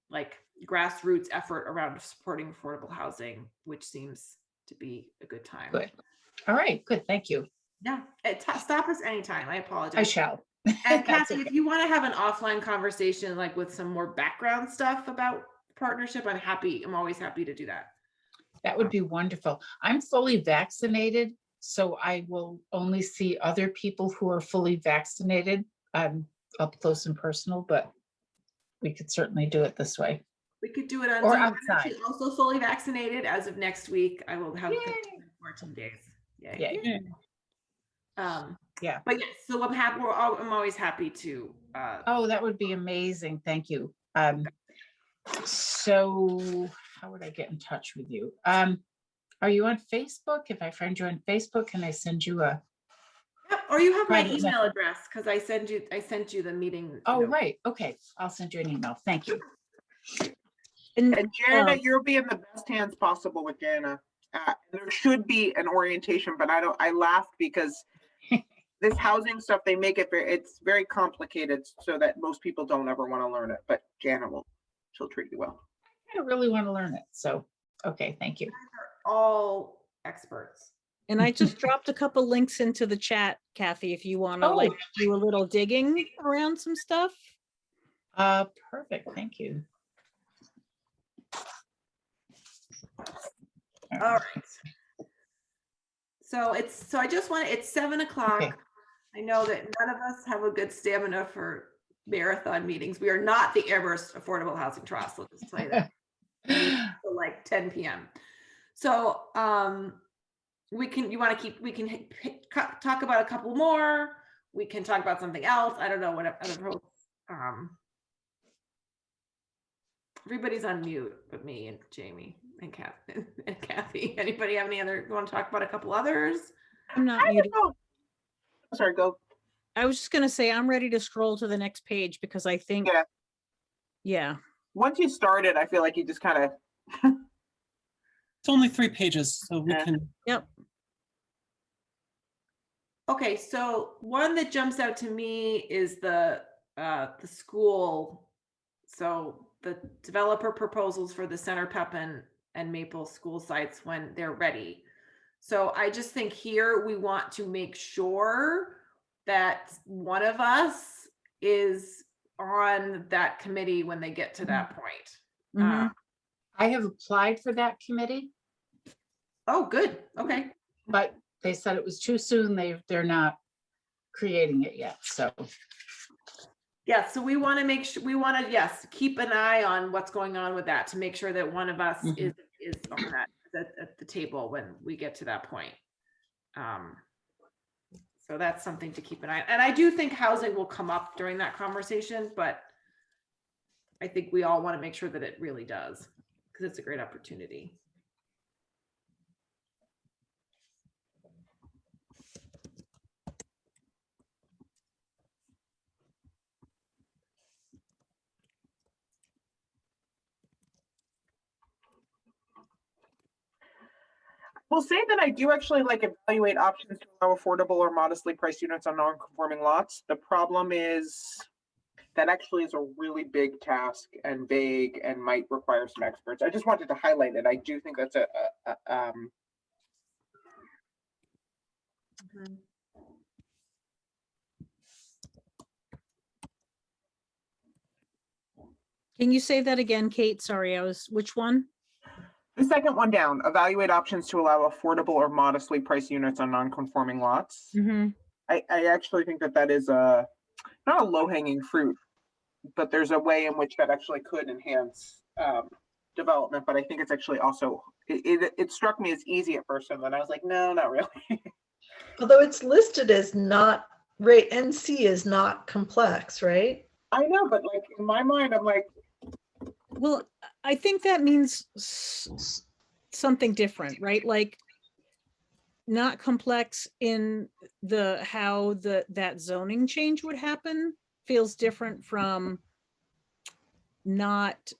like grassroots effort around supporting affordable housing, which seems to be a good time. Good. All right, good, thank you. Yeah, stop us anytime. I apologize. I shall. And That's Kathy, okay. if you want to have an offline conversation, like with some more background stuff about partnership, I'm always happy to do that. That would be wonderful. I'm fully vaccinated, so I will only see other people who are fully vaccinated. I'm up close and personal, but we could certainly do it this way. We could do it on Or Zoom. I'm outside. actually also fully vaccinated as of next week. I will have Yay. 14 days. Yay. Yay. Yeah. But yes, so I'm happy. I'm always happy to. Oh, that would be amazing. Thank you. So how would I get in touch with you? Are you on Facebook? If I friend you on Facebook, can I send you a? Yep, or you have my Private email message. address because I sent you the meeting. Oh, note. right. Okay. I'll send you an email. Thank you. And Jana, you'll be in the best hands possible with Jana. There should be an orientation, but I laughed because this housing stuff, they make it it's very complicated so that most people don't ever want to learn it, but Jana she'll treat you well. I really want to learn it. So, okay. Thank you. All experts. And I just dropped a couple links into the chat, Kathy, if you want to like do a little digging around some stuff. Perfect. Thank you. All right. So it's 7 o'clock. Okay. I know that none of us have a good stamina for marathon meetings. We are not the Amherst Affordable Housing Trust. Let's just tell you that. Until like 10 p.m. So we can talk about a couple more. We can talk about something else. I don't know what other everybody's on mute but me and Jamie and Kathy. Anybody have any other? You want to talk about a couple others? I'm not muted. Sorry, go. I was just gonna say I'm ready to scroll to the next page because I think, yeah. Once you started, I feel like you just kind of. It's only 3 pages, so we Yeah. can. Yep. Okay, so one that jumps out to me is the school So the developer proposals for the Center Pepin and Maple school sites when they're ready. So I just think here we want to make sure that one of us is on that committee when they get to that point. Mhm. I have applied for that committee, Oh, good. Okay. but they said it was too soon. They're not creating it yet, so. Yeah, so we want to make sure, we want to, yes, keep an eye on what's going on with that to make sure that one of us is on that, at the table when we get to that point. So that's something to keep an eye on. And I do think housing will come up during that conversation, but I think we all want to make sure that it really does, because it's a great opportunity. We'll say that I do actually like evaluate options to allow affordable or modestly priced units on non-conforming lots. The problem is that actually is a really big task and vague and might require some experts. I just wanted to highlight it. I do think that's Can you say that again, Kate? Sorry, which one? the second one down. Evaluate options to allow affordable or modestly priced units on non-conforming lots. Mhm. I actually think that that is not a low-hanging fruit, but there's a way in which that actually could enhance development. But I think it's actually also, it struck me as easy at first, and then I was like, no, not really. Although it's listed as not, right, NC is not complex, right? I know, but like in my mind, I'm like, Well, I think that means something different, right? Like not complex in the how that zoning change would happen feels different from not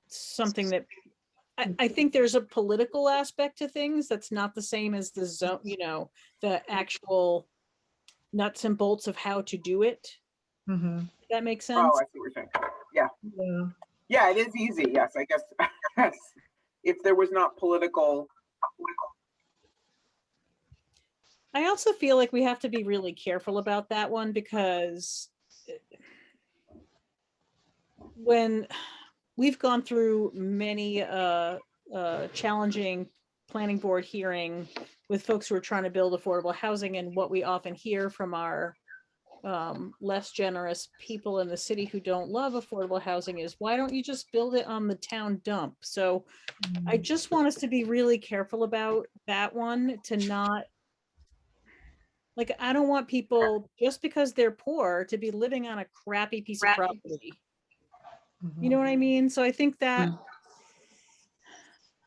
something that I think there's a political aspect to things that's not the same as the zone, the actual nuts and bolts of how to do it. Mm-hmm. That makes sense. oh, I see what you're saying. Yeah. Yeah. Yeah, it is easy. Yes, I guess. Yes. If there was not political. I also feel like we have to be really careful about that one because when we've gone through many challenging planning board hearing with folks who are trying to build affordable housing, and what we often hear from our less generous people in the city who don't love affordable housing is, why don't you just build it on the town dump? So I just want us to be really careful about that one, to not, like, I don't want people, just because they're poor, to be living on a crappy piece of property. You know what I mean? So I think that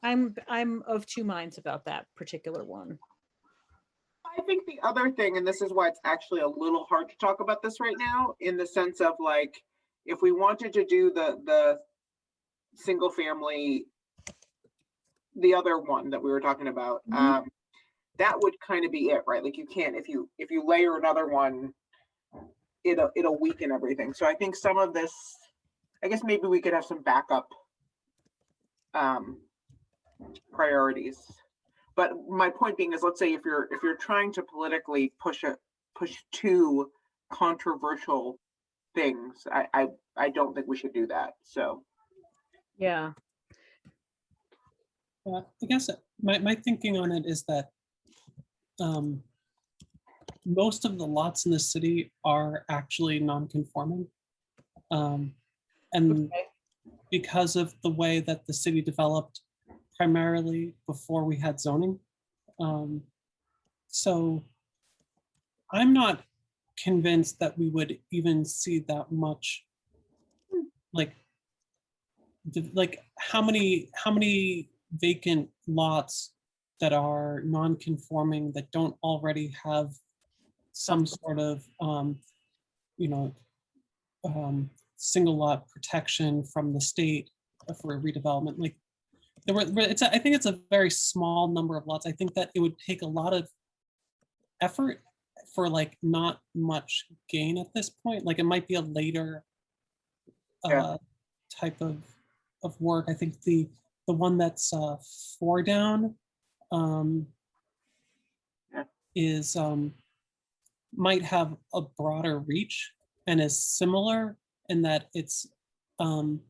I'm of two minds about that particular one. I think the other thing, and this is why it's actually a little hard to talk about this right now, in the sense of like, if we wanted to do the single family, the other one that we were talking about, that would kind of be it, right? Like you can't, if you layer another one, it'll weaken everything. So I think some of this, I guess maybe we could have some backup priorities. But my point being is, let's say if you're trying to politically push two controversial things, I don't think we should do that. So Yeah. I guess my thinking on it is that most of the lots in the city are actually non-conforming. And because of the way that the city developed primarily before we had zoning. So I'm not convinced that we would even see that much, like how many vacant lots that are non-conforming that don't already have some sort of single lot protection from the state for redevelopment. Like I think it's a very small number of lots. I think that it would take a lot of effort for like not much gain at this point. Like it might be a later Yeah. type of work. I think the one that's 4 down Yeah. is might have a broader reach and is similar in that it's and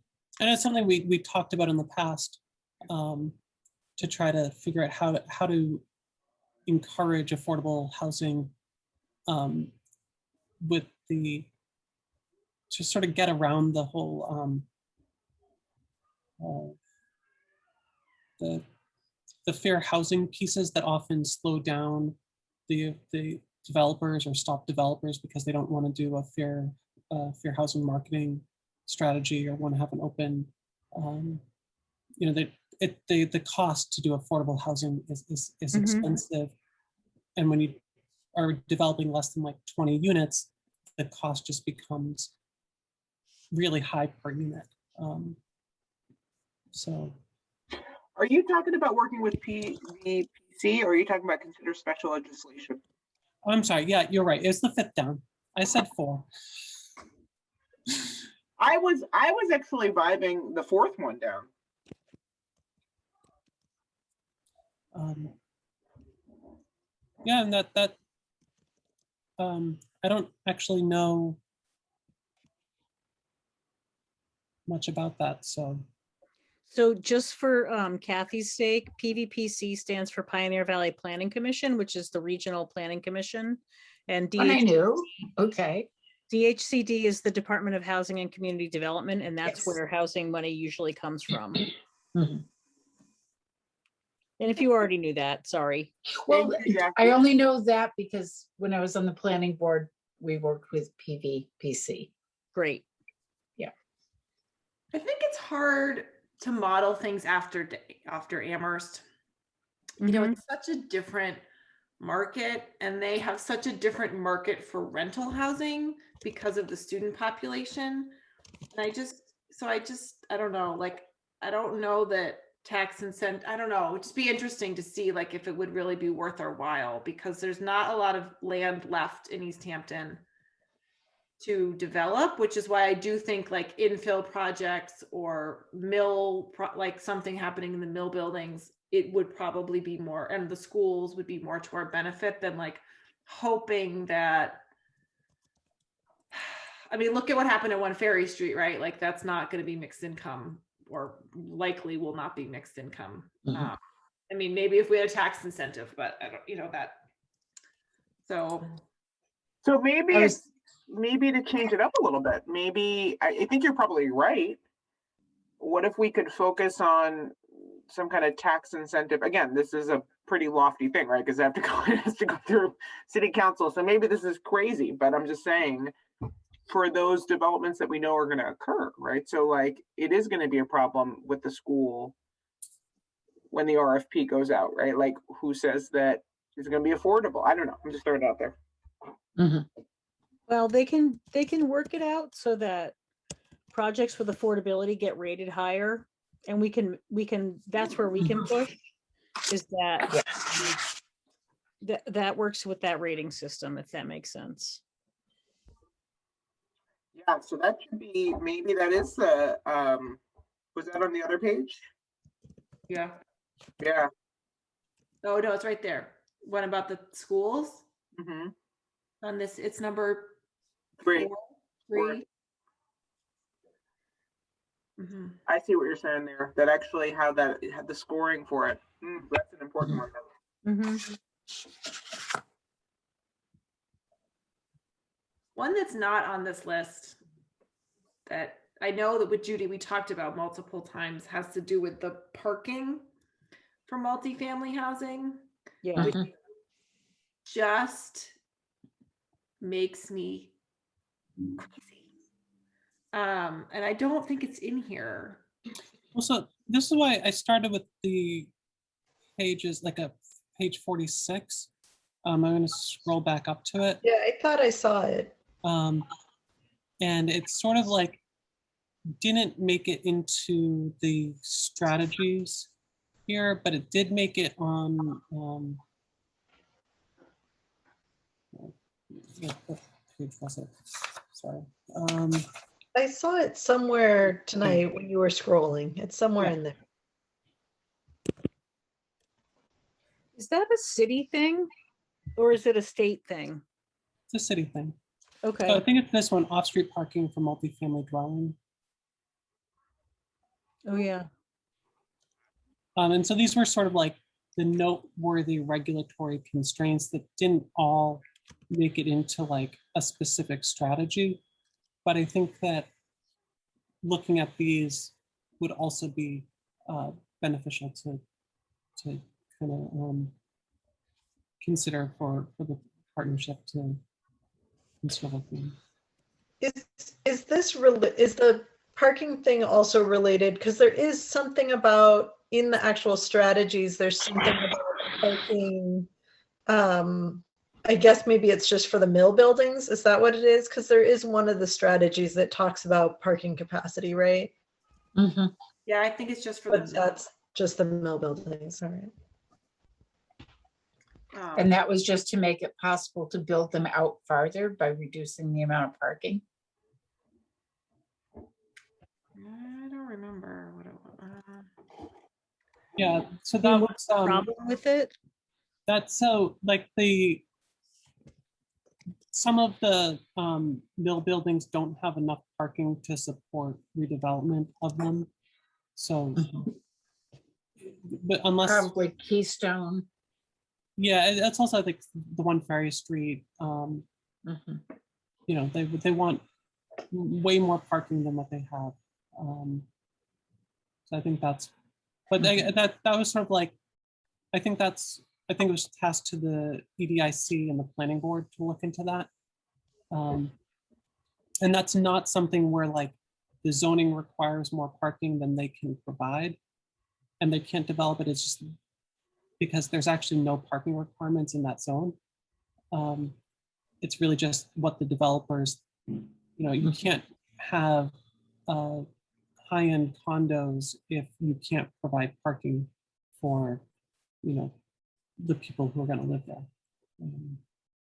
it's something we talked about in the past to try to figure out how to encourage affordable housing with the to sort of get around the whole the fair housing pieces that often slow down the developers or stop developers because they don't want to do a fair housing marketing strategy or want to have an open you know the cost to do affordable housing is Mhm. expensive, and when you are developing less than like 20 units, the cost just becomes really high per unit. So Are you talking about working with PVPC, or are you talking about consider special legislation? I'm sorry, yeah, you're right, it's the 5th down. I said 4. I was actually vibing the 4th one down. Yeah, and that I don't actually know much about that, so So just for Kathy's sake, PVPC stands for Pioneer Valley Planning Commission, which is the regional planning commission. And I knew, okay. DHCD is the Department of Housing and Community Development, and that's Yes. where housing money usually comes from. Mhm. And if you already knew that, sorry. Well, Thank you, Jackie. I only know that because when I was on the planning board, we worked with PVPC. Great. I think it's hard to model things after Amherst. You know, Mhm. it's such a different market, and they have such a different market for rental housing because of the student population. And I don't know, like, I don't know that tax incentive, I don't know, it would just be interesting to see like if it would really be worth our while, because there's not a lot of land left in Easthampton to develop, which is why I do think like infill projects or like something happening in the mill buildings, it would probably be more, and the schools would be more to our benefit than like hoping that, I mean, look at what happened at One Ferry Street, right? Like that's not going to be mixed income, or likely will not be mixed income. Mhm. I mean, maybe if we had a tax incentive, but I don't, that. So maybe I was- it's maybe to change it up a little bit. Maybe I think you're probably right. What if we could focus on some kind of tax incentive? Again, this is a pretty lofty thing, right? Because it has to go through city council. So maybe this is crazy, but I'm just saying for those developments that we know are going to occur, right? So like it is going to be a problem with the school when the RFP goes out, right? Like who says that it's going to be affordable? I don't know. I'm just throwing it out there. Mhm. Well, they can work it out so that projects with affordability get rated higher, and we can that's where we can push, is that that works with that rating system, if that makes sense. Yeah, so that should be, maybe that is the was that on the other page? yeah. Yeah. Oh no, it's right there. What about the schools? Mm-hmm. On this, it's number 3. 3. Mm-hmm. I see what you're saying there. That actually how that it had the scoring for it. That's an important one. Mhm. One that's not on this list that I know that with Judy we talked about multiple times has to do with the parking for multifamily housing, Yeah. which Mhm. just makes me crazy. And I don't think it's in here. also this is why I started with the pages like a page 46. I'm going to scroll back up to it. Yeah, I thought I saw it. And it's sort of like didn't make it into the strategies here, but it did make it on what page was it? Sorry. I saw it somewhere tonight when you were scrolling. It's somewhere Yeah. in there. Is that a city thing or is it a state thing? It's a city thing. So I Okay, think it's this one, off-street parking for multifamily dwelling. oh yeah, And so these were sort of like the noteworthy regulatory constraints that didn't all make it into like a specific strategy. But I think that looking at these would also be beneficial to kind of consider for the partnership to consider looking. Is this is the parking thing also related? Because there is something about in the actual strategies, there's something about parking. I guess maybe it's just for the mill buildings. Is that what it is? Because there is one of the strategies that talks about parking capacity, right? Mhm. Yeah, I think it's just for But the. that's just the mill buildings, all right. And that was just to make it possible to build them out farther by reducing the amount of parking. I don't remember what it was. Yeah, so I mean, that what's the was problem with it? that's so like some of the mill buildings don't have enough parking to support redevelopment of them. So, but unless, Probably Keystone. yeah, that's also I think the one Ferry Street. Mhm. You know, they want way more parking than what they have. So I think that's, but that was sort of like, I think it was tasked to the EDIC and the planning board to look into that. And that's not something where like the zoning requires more parking than they can provide and they can't develop it. It's just because there's actually no parking requirements in that zone. It's really just what the developers, you know, you can't have high-end condos if you can't provide parking for, you know, the people who are going to live there.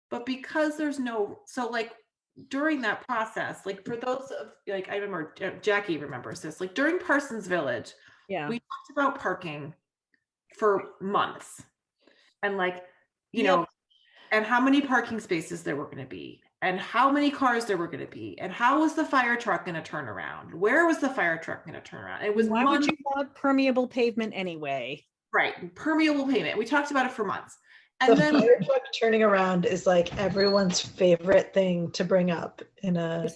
But because there's no, so like during that process, like for those of, like, I remember Jackie remembers this, like during Parsons Village, Yeah, we talked about parking for months and like, you Yep. know, and how many parking spaces there were going to be and how many cars there were going to be and how was the fire truck going to turn around? Where was the fire truck going to turn around? It was why would months, you want permeable pavement anyway? right? Permeable pavement. We talked about it for months. The And then fire truck turning around is like everyone's favorite thing to bring up in a.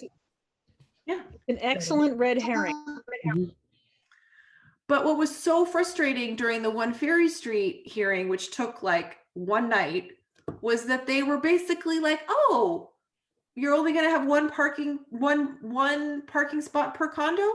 yeah. An excellent red herring. But what was so frustrating during the One Ferry Street hearing, which took like one night, was that they were basically like, "Oh, you're only going to have one parking spot per condo?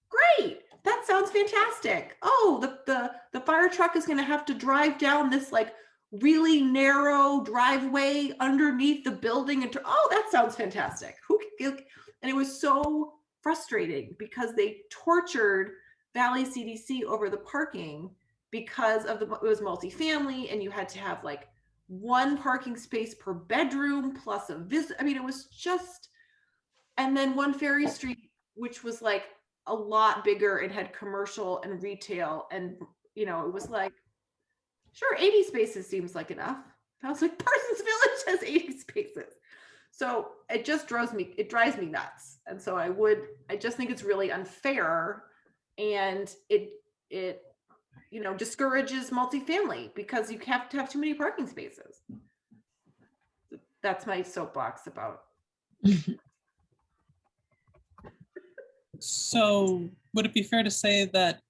Great, that sounds fantastic. Oh, the fire truck is going to have to drive down this like really narrow driveway underneath the building, and oh, that sounds fantastic. And it was so frustrating because they tortured Valley CDC over the parking because of it was multifamily and you had to have like one parking space per bedroom plus a visit. I mean, it was just, and then One Ferry Street, which was like a lot bigger, it had commercial and retail, and you know, it was like, sure, 80 spaces seems like enough. I was like, Parsons Village has 80 spaces. So it just drives me nuts. And so I just think it's really unfair, and it you know, discourages multifamily because you have to have too many parking spaces. That's my soapbox about. So would it be fair to say that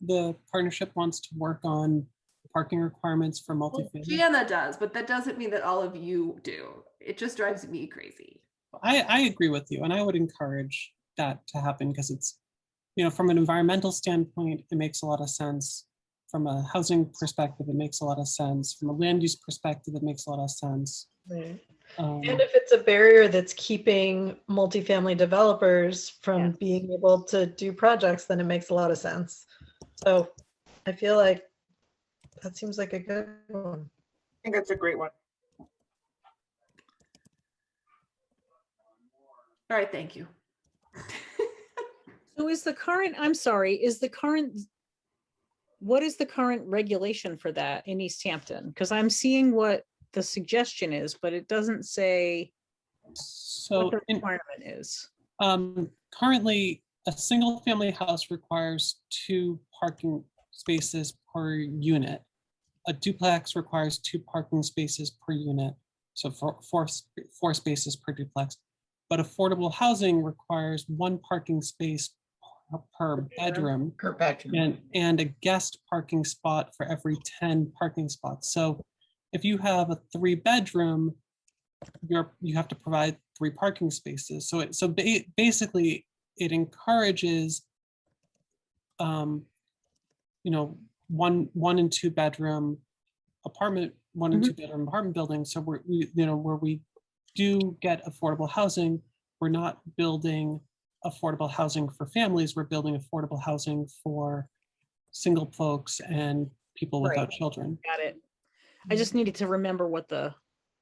the partnership wants to work on parking requirements for Well, multifamily? Gianna does, but that doesn't mean that all of you do. It just drives me crazy. I agree with you, and I would encourage that to happen because it's, you know, from an environmental standpoint, it makes a lot of sense. From a housing perspective, it makes a lot of sense. From a land use perspective, it makes a lot of sense. Right. Um, And if it's a barrier that's keeping multifamily developers from Yes. being able to do projects, then it makes a lot of sense. So I feel like that seems like a good one. I think that's a great one. All right, thank you. So is the current, I'm sorry, what is the current regulation for that in Easthampton? Because I'm seeing what the suggestion is, but it doesn't say what So the requirement is. currently, a single family house requires 2 parking spaces per unit. A duplex requires 2 parking spaces per unit, so for 4 spaces per duplex. But affordable housing requires 1 parking space per bedroom Per bedroom. and a guest parking spot for every 10 parking spots. So if you have a 3-bedroom, you have to provide 3 parking spaces. So basically it encourages, you know, one and 2 bedroom apartment, 1 and 2 bedroom apartment buildings. So where we do get affordable housing, we're not building affordable housing for families, we're building affordable housing for single folks and people Right. without children. Got it. I just needed to remember what the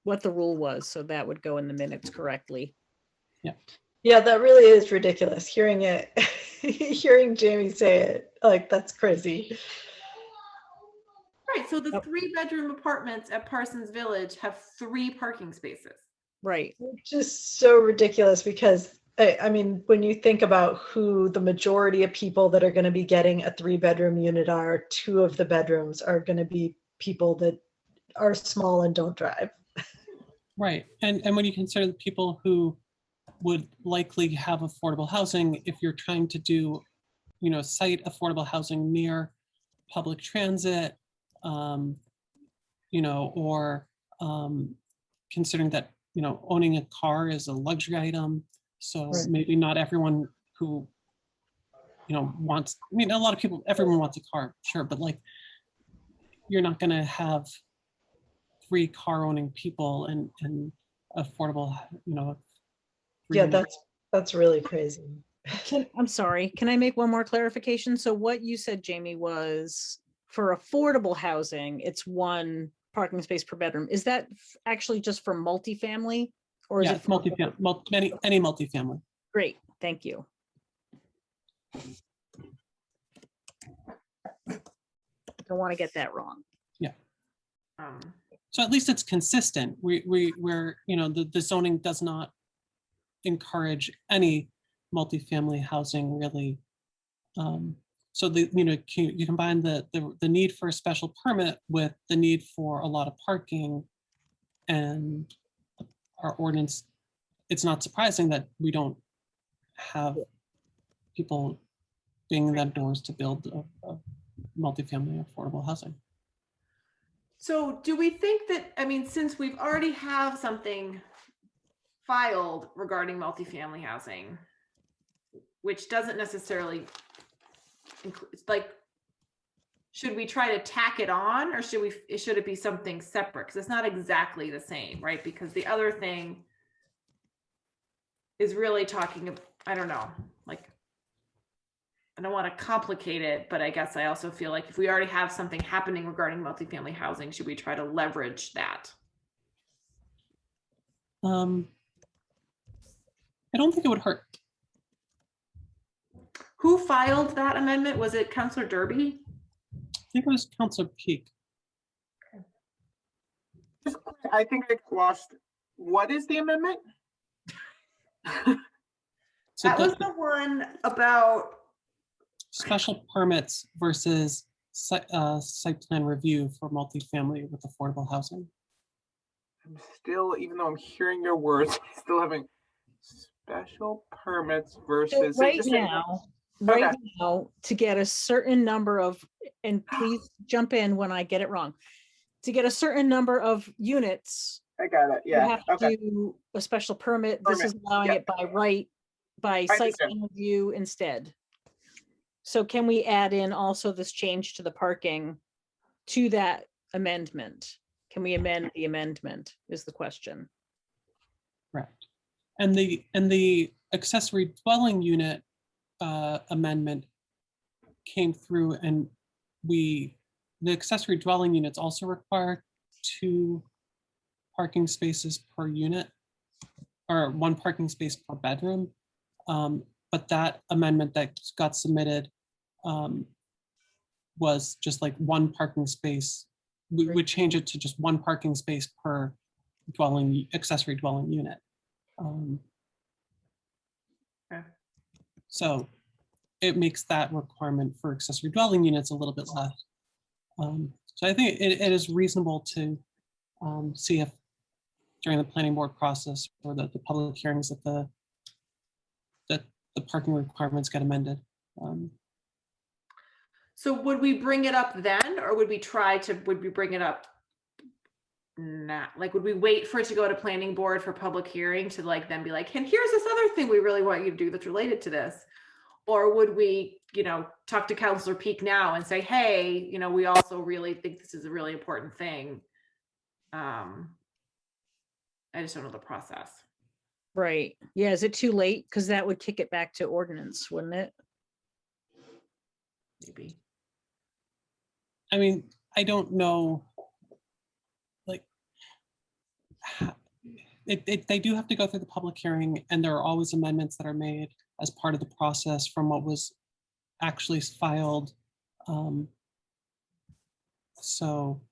rule was, so that would go in the minutes correctly. Yeah, that really is ridiculous. Hearing it, hearing Jamie say it, like that's crazy. Right, so the Yep. 3-bedroom apartments at Parsons Village have 3 parking spaces. Right. Just so ridiculous because I mean, when you think about who the majority of people that are going to be getting a 3-bedroom unit are, 2 of the bedrooms are going to be people that are small and don't drive. Right, and when you consider the people who would likely have affordable housing, if you're trying to do, you know, site affordable housing near public transit, you know, or considering that, you know, owning a car is a luxury item. So Right. maybe not everyone who, you know, wants, I mean, a lot of people, everyone wants a car, sure, but like, you're not gonna have 3 car owning people and affordable, you know. Yeah, 3 unit. that's really crazy. I'm sorry, can I make one more clarification? So what you said, Jamie, was for affordable housing, it's 1 parking space per bedroom. Is that actually just for multifamily? Or is Yeah, it for multifamily, any multifamily. Great, thank you. Don't want to get that wrong. Um, So at least it's consistent. We're, you know, the zoning does not encourage any multifamily housing really. So you know, you combine the need for a special permit with the need for a lot of parking, and our ordinance, it's not surprising that we don't have people banging their doors to build a multifamily affordable housing. So do we think that, I mean, since we've already have something filed regarding multifamily housing, which doesn't necessarily like, should we try to tack it on, or should it be something separate? Because it's not exactly the same, right? Because the other thing is really talking, I don't know, like, I don't want to complicate it, but I guess I also feel like if we already have something happening regarding multifamily housing, should we try to leverage that? I don't think it would hurt. Who filed that amendment? Was it Councilor Derby? I think it was Councilor Peak. I think I lost, what is the amendment? So That was the one about, special permits versus site plan review for multifamily with affordable housing. I'm still, even though I'm hearing your words, I'm still having special permits So versus. right now, to get a certain number of, and please jump in when I get it wrong, to get a certain number of units, I got it, you yeah, have to okay. do a special permit. This is allowing yep. it by right, by site understand. plan review instead. So can we add in also this change to the parking to that amendment? Can we amend the amendment is the question. Correct. And the accessory dwelling unit amendment came through, and the accessory dwelling units also require 2 parking spaces per unit, or 1 parking space per bedroom. But that amendment that got submitted was just like one parking space. We would change it to just one parking space per accessory dwelling unit. Okay. So it makes that requirement for accessory dwelling units a little bit less. So I think it is reasonable to see if during the planning board process or the public hearings that the parking requirements get amended. So would we bring it up then, or would we bring it up now? Like, would we wait for it to go to planning board for public hearing to like then be like, and here's this other thing we really want you to do that's related to this? Or would we, talk to Councilor Peak now and say, hey, we also really think this is a really important thing. I just don't know the process. Right. Yeah, is it too late? Because that would kick it back to ordinance, wouldn't it? Maybe. I mean, I don't know, like, they do have to go through the public hearing, and there are always amendments that are made as part of the process from what was actually filed. So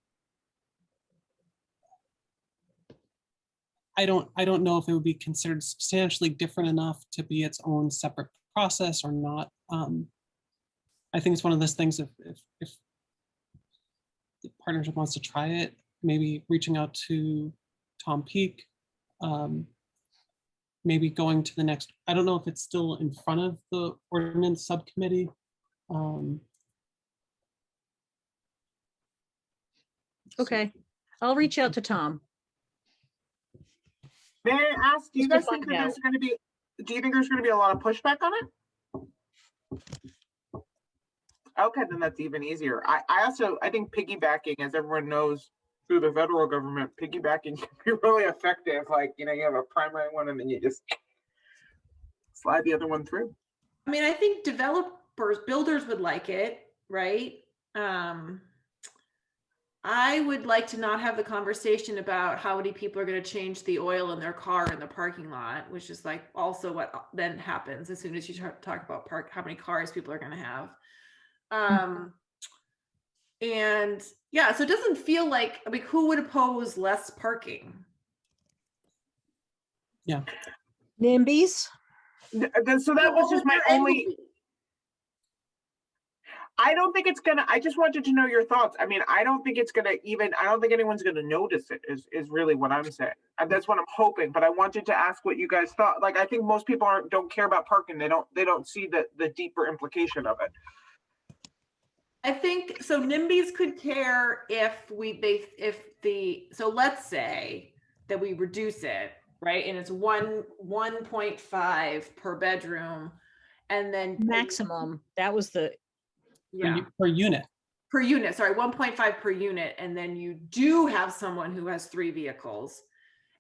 I don't know if it would be considered substantially different enough to be its own separate process or not. I think it's one of those things, if the partnership wants to try it, maybe reaching out to Tom Peak, maybe going to the next, I don't know if it's still in front of the ordinance subcommittee. Okay, I'll reach out to Tom. May I ask, do you Just guys to think find that there's going to be, do you think there's going to be a lot of pushback on it? Okay, then that's even easier. I think piggybacking, as everyone knows, through the federal government, piggybacking can be really effective. Like, you have a primary one and then you just slide the other one through. I mean, I think builders would like it, right? I would like to not have the conversation about how many people are going to change the oil in their car in the parking lot, which is like also what then happens as soon as you talk about how many cars people are going to have. And yeah, so it doesn't feel like, I mean, who would oppose less parking? Yeah. NIMBYs? So that was just my only, I don't think it's gonna, I just wanted to know your thoughts. I mean, I don't think it's gonna I don't think anyone's gonna notice it is really what I'm saying. And that's what I'm hoping, but I wanted to ask what you guys thought. Like, I think most people don't care about parking. They don't see the deeper implication of it. I think so. NIMBYs could care so let's say that we reduce it, right? And it's 1.5 per bedroom, and then Maximum, that was the, Per unit. Per unit, sorry, 1.5 per unit. And then you do have someone who has 3 vehicles,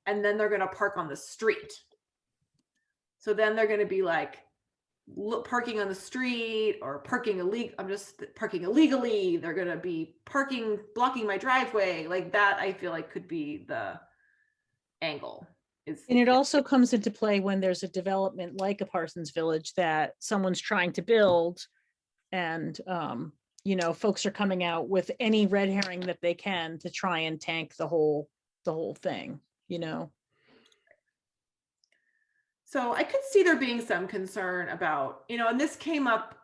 and then they're going to park on the street. So then they're going to be like, parking on the street or parking illegal. I'm just parking illegally. They're going to be blocking my driveway. Like that, I feel like could be the angle. And it also comes into play when there's a development like a Parsons Village that someone's trying to build, and folks are coming out with any red herring that they can to try and tank the whole thing. So I could see there being some concern about, and this came up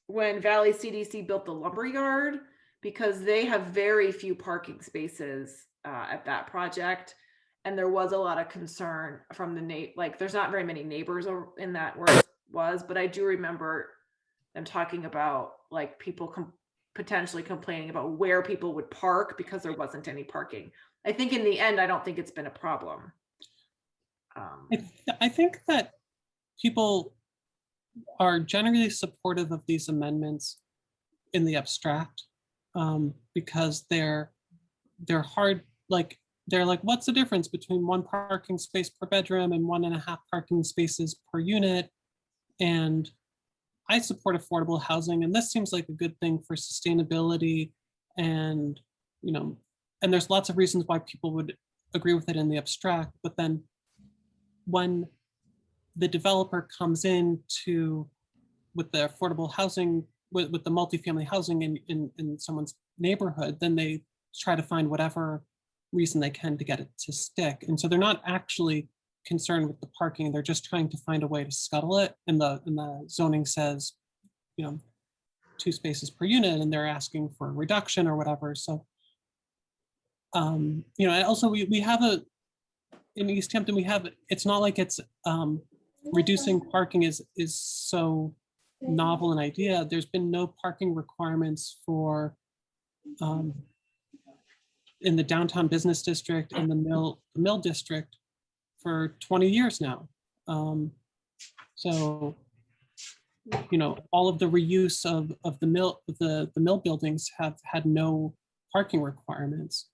when Valley CDC built the lumberyard, because they have very few parking spaces at that project. And there was a lot of concern from there's not very many neighbors in that where it was, but I do remember them talking about like people potentially complaining about where people would park because there wasn't any parking. I think in the end, I don't think it's been a problem. I think that people are generally supportive of these amendments in the abstract, because they're hard, like they're like, what's the difference between 1 parking space per bedroom and 1.5 parking spaces per unit? And I support affordable housing, and this seems like a good thing for sustainability, and and there's lots of reasons why people would agree with it in the abstract, but then when the developer comes in with the affordable housing, with the multifamily housing in someone's neighborhood, then they try to find whatever reason they can to get it to stick. And so they're not actually concerned with the parking. They're just trying to find a way to scuttle it. And the zoning says, 2 spaces per unit, and they're asking for a reduction or whatever. So, and also we have in Easthampton, it's not like it's reducing parking is so novel an idea. There's been no parking requirements for in the downtown business district and the mill district for 20 years now. So, all of the reuse of the mill buildings have had no parking requirements.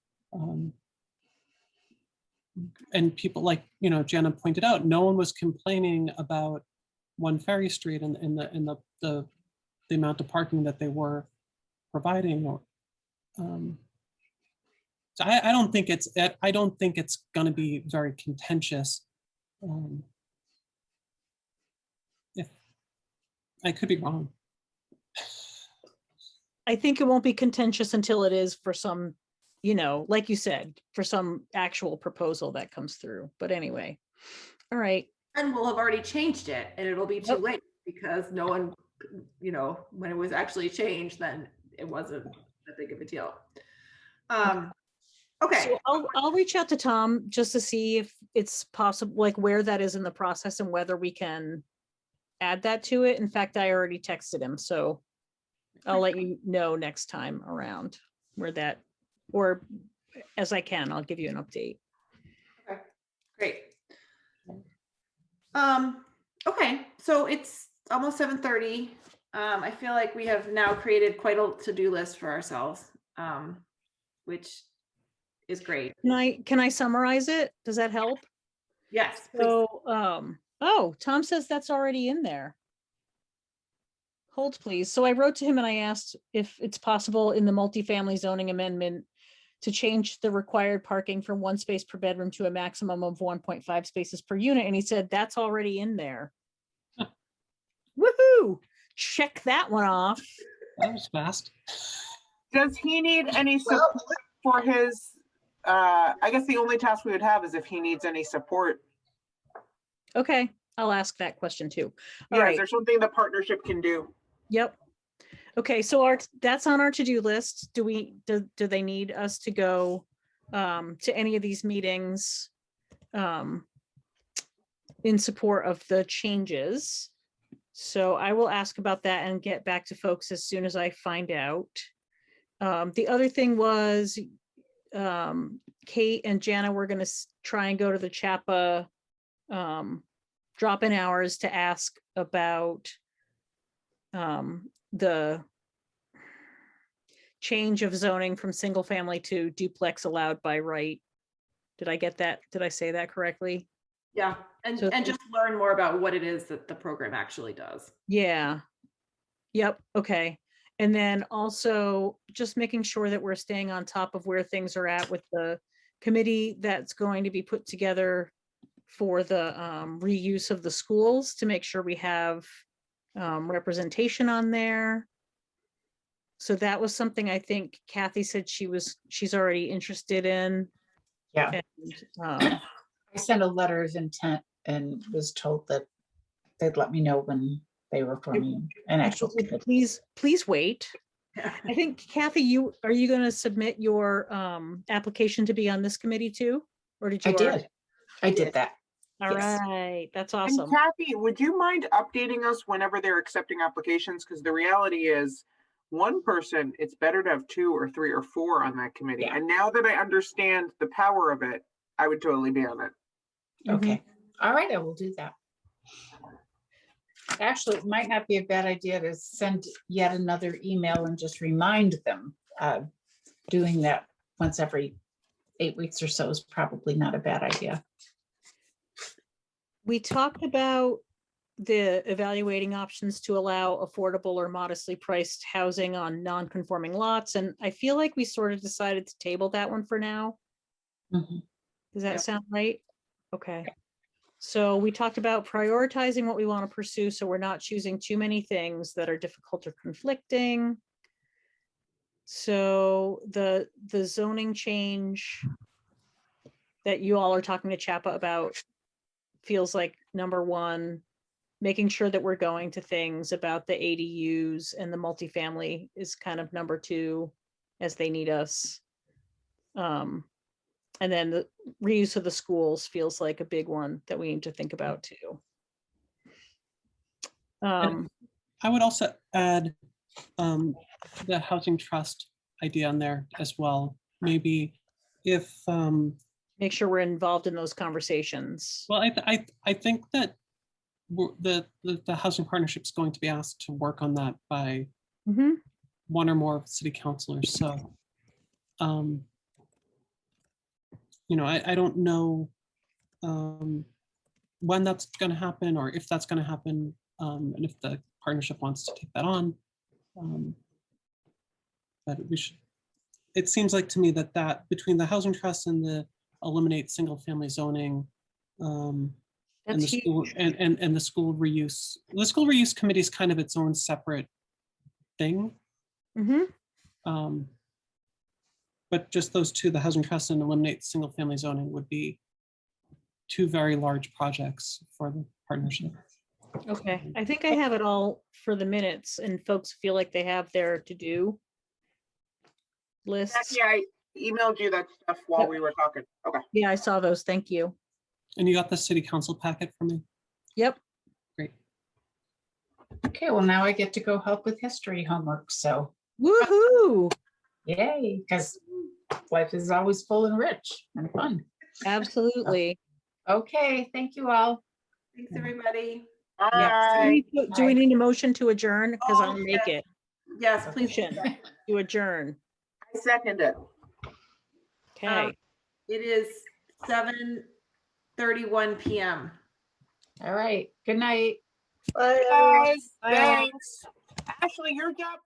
And people, like Jenna pointed out, no one was complaining about One Ferry Street and the amount of parking that they were providing. Or so I don't think it's going to be very contentious. If I could be wrong. I think it won't be contentious until it is for some, like you said, for some actual proposal that comes through. But anyway, all right. And we'll have already changed it, and it'll be too Yep. late because no one, when it was actually changed, then it wasn't that big of a deal. Okay. So I'll reach out to Tom just to see if it's possible, like where that is in the process and whether we can add that to it. In fact, I already texted him, so I'll let you know next time around where that, or as I can, I'll give you an update. Okay, great. Okay, so it's almost 7:30. I feel like we have now created quite a to-do list for ourselves, which is great. Can I summarize it? Does that help? Yes, please. So, oh, Tom says that's already in there. Hold please. So I wrote to him and I asked if it's possible in the multifamily zoning amendment to change the required parking from 1 space per bedroom to a maximum of 1.5 spaces per unit. And he said, that's already in there. Woohoo! Check that one off. That was fast. Does he need any support for his, I guess the only task we would have is if he needs any support. Okay, I'll ask that question too. All Yeah, right. is there something the partnership can do? Yep. Okay, so that's on our to-do list. Do they need us to go to any of these meetings in support of the changes? So I will ask about that and get back to folks as soon as I find out. The other thing was Kate and Jana were going to try and go to the CHAPA drop-in hours to ask about the change of zoning from single family to duplex allowed by right. Did I get that? Did I say that correctly? Yeah, and just learn more about what it is that the program actually does. Yeah. Yep. Okay. And then also just making sure that we're staying on top of where things are at with the committee that's going to be put together for the reuse of the schools, to make sure we have representation on there. So that was something I think Kathy said she's already interested in. Yeah. And, I sent a letter of intent and was told that they'd let me know when they were forming an actual committee. please wait. I think Kathy, are you going to submit your application to be on this committee too? Or did you? I did that. All Yes. right, that's And awesome. Kathy, would you mind updating us whenever they're accepting applications? Because the reality is, one person, it's better to have 2 or 3 or 4 on that committee. Yeah. And now that I understand the power of it, I would totally be on it. Okay. All right, I will do that. Actually, it might not be a bad idea to send yet another email and just remind them. Doing that once every 8 weeks or so is probably not a bad idea. We talked about the evaluating options to allow affordable or modestly priced housing on non-conforming lots. And I feel like we sort of decided to table that one for now. Mhm. Does that Yep. sound right? Okay. So we talked about prioritizing what we want to pursue, so we're not choosing too many things that are difficult or conflicting. So the zoning change that you all are talking to Chapa about feels like number one. Making sure that we're going to things about the ADUs and the multifamily is kind of number two, as they need us. And then the reuse of the schools feels like a big one that we need to think about too. I would also add the housing trust idea on there as well. Maybe if, Make sure we're involved in those conversations. well, I think that the housing partnership is going to be asked to work on that by Mhm. one or more city councilors. So, you know, I don't know when that's going to happen or if that's going to happen, and if the partnership wants to take that on. But we should. It seems like to me that between the housing trust and the eliminate single family zoning, and the That's school huge. and the school reuse. The school reuse committee is kind of its own separate thing. Mhm. But just those two, the housing trust and eliminate single family zoning, would be two very large projects for the partnership. Okay, I think I have it all for the minutes, and folks feel like they have their to-do lists. Jackie, I emailed you that stuff while Yep. we were talking. Okay. Yeah, I saw those. Thank you. And you got the city council packet from me? Yep. Great. Okay, well, now I get to go help with history homework, so Woohoo! yay, because life is always full and rich and fun. Absolutely. Okay, thank you all. Thanks, everybody. All Yeah. right. Do we need a motion to adjourn? Because I'll make it. Yes, please. Motion to adjourn. I second it. Okay. It is 7:31 PM. All right, good night. Bye, everyone. Guys, thanks. Ashley, your job.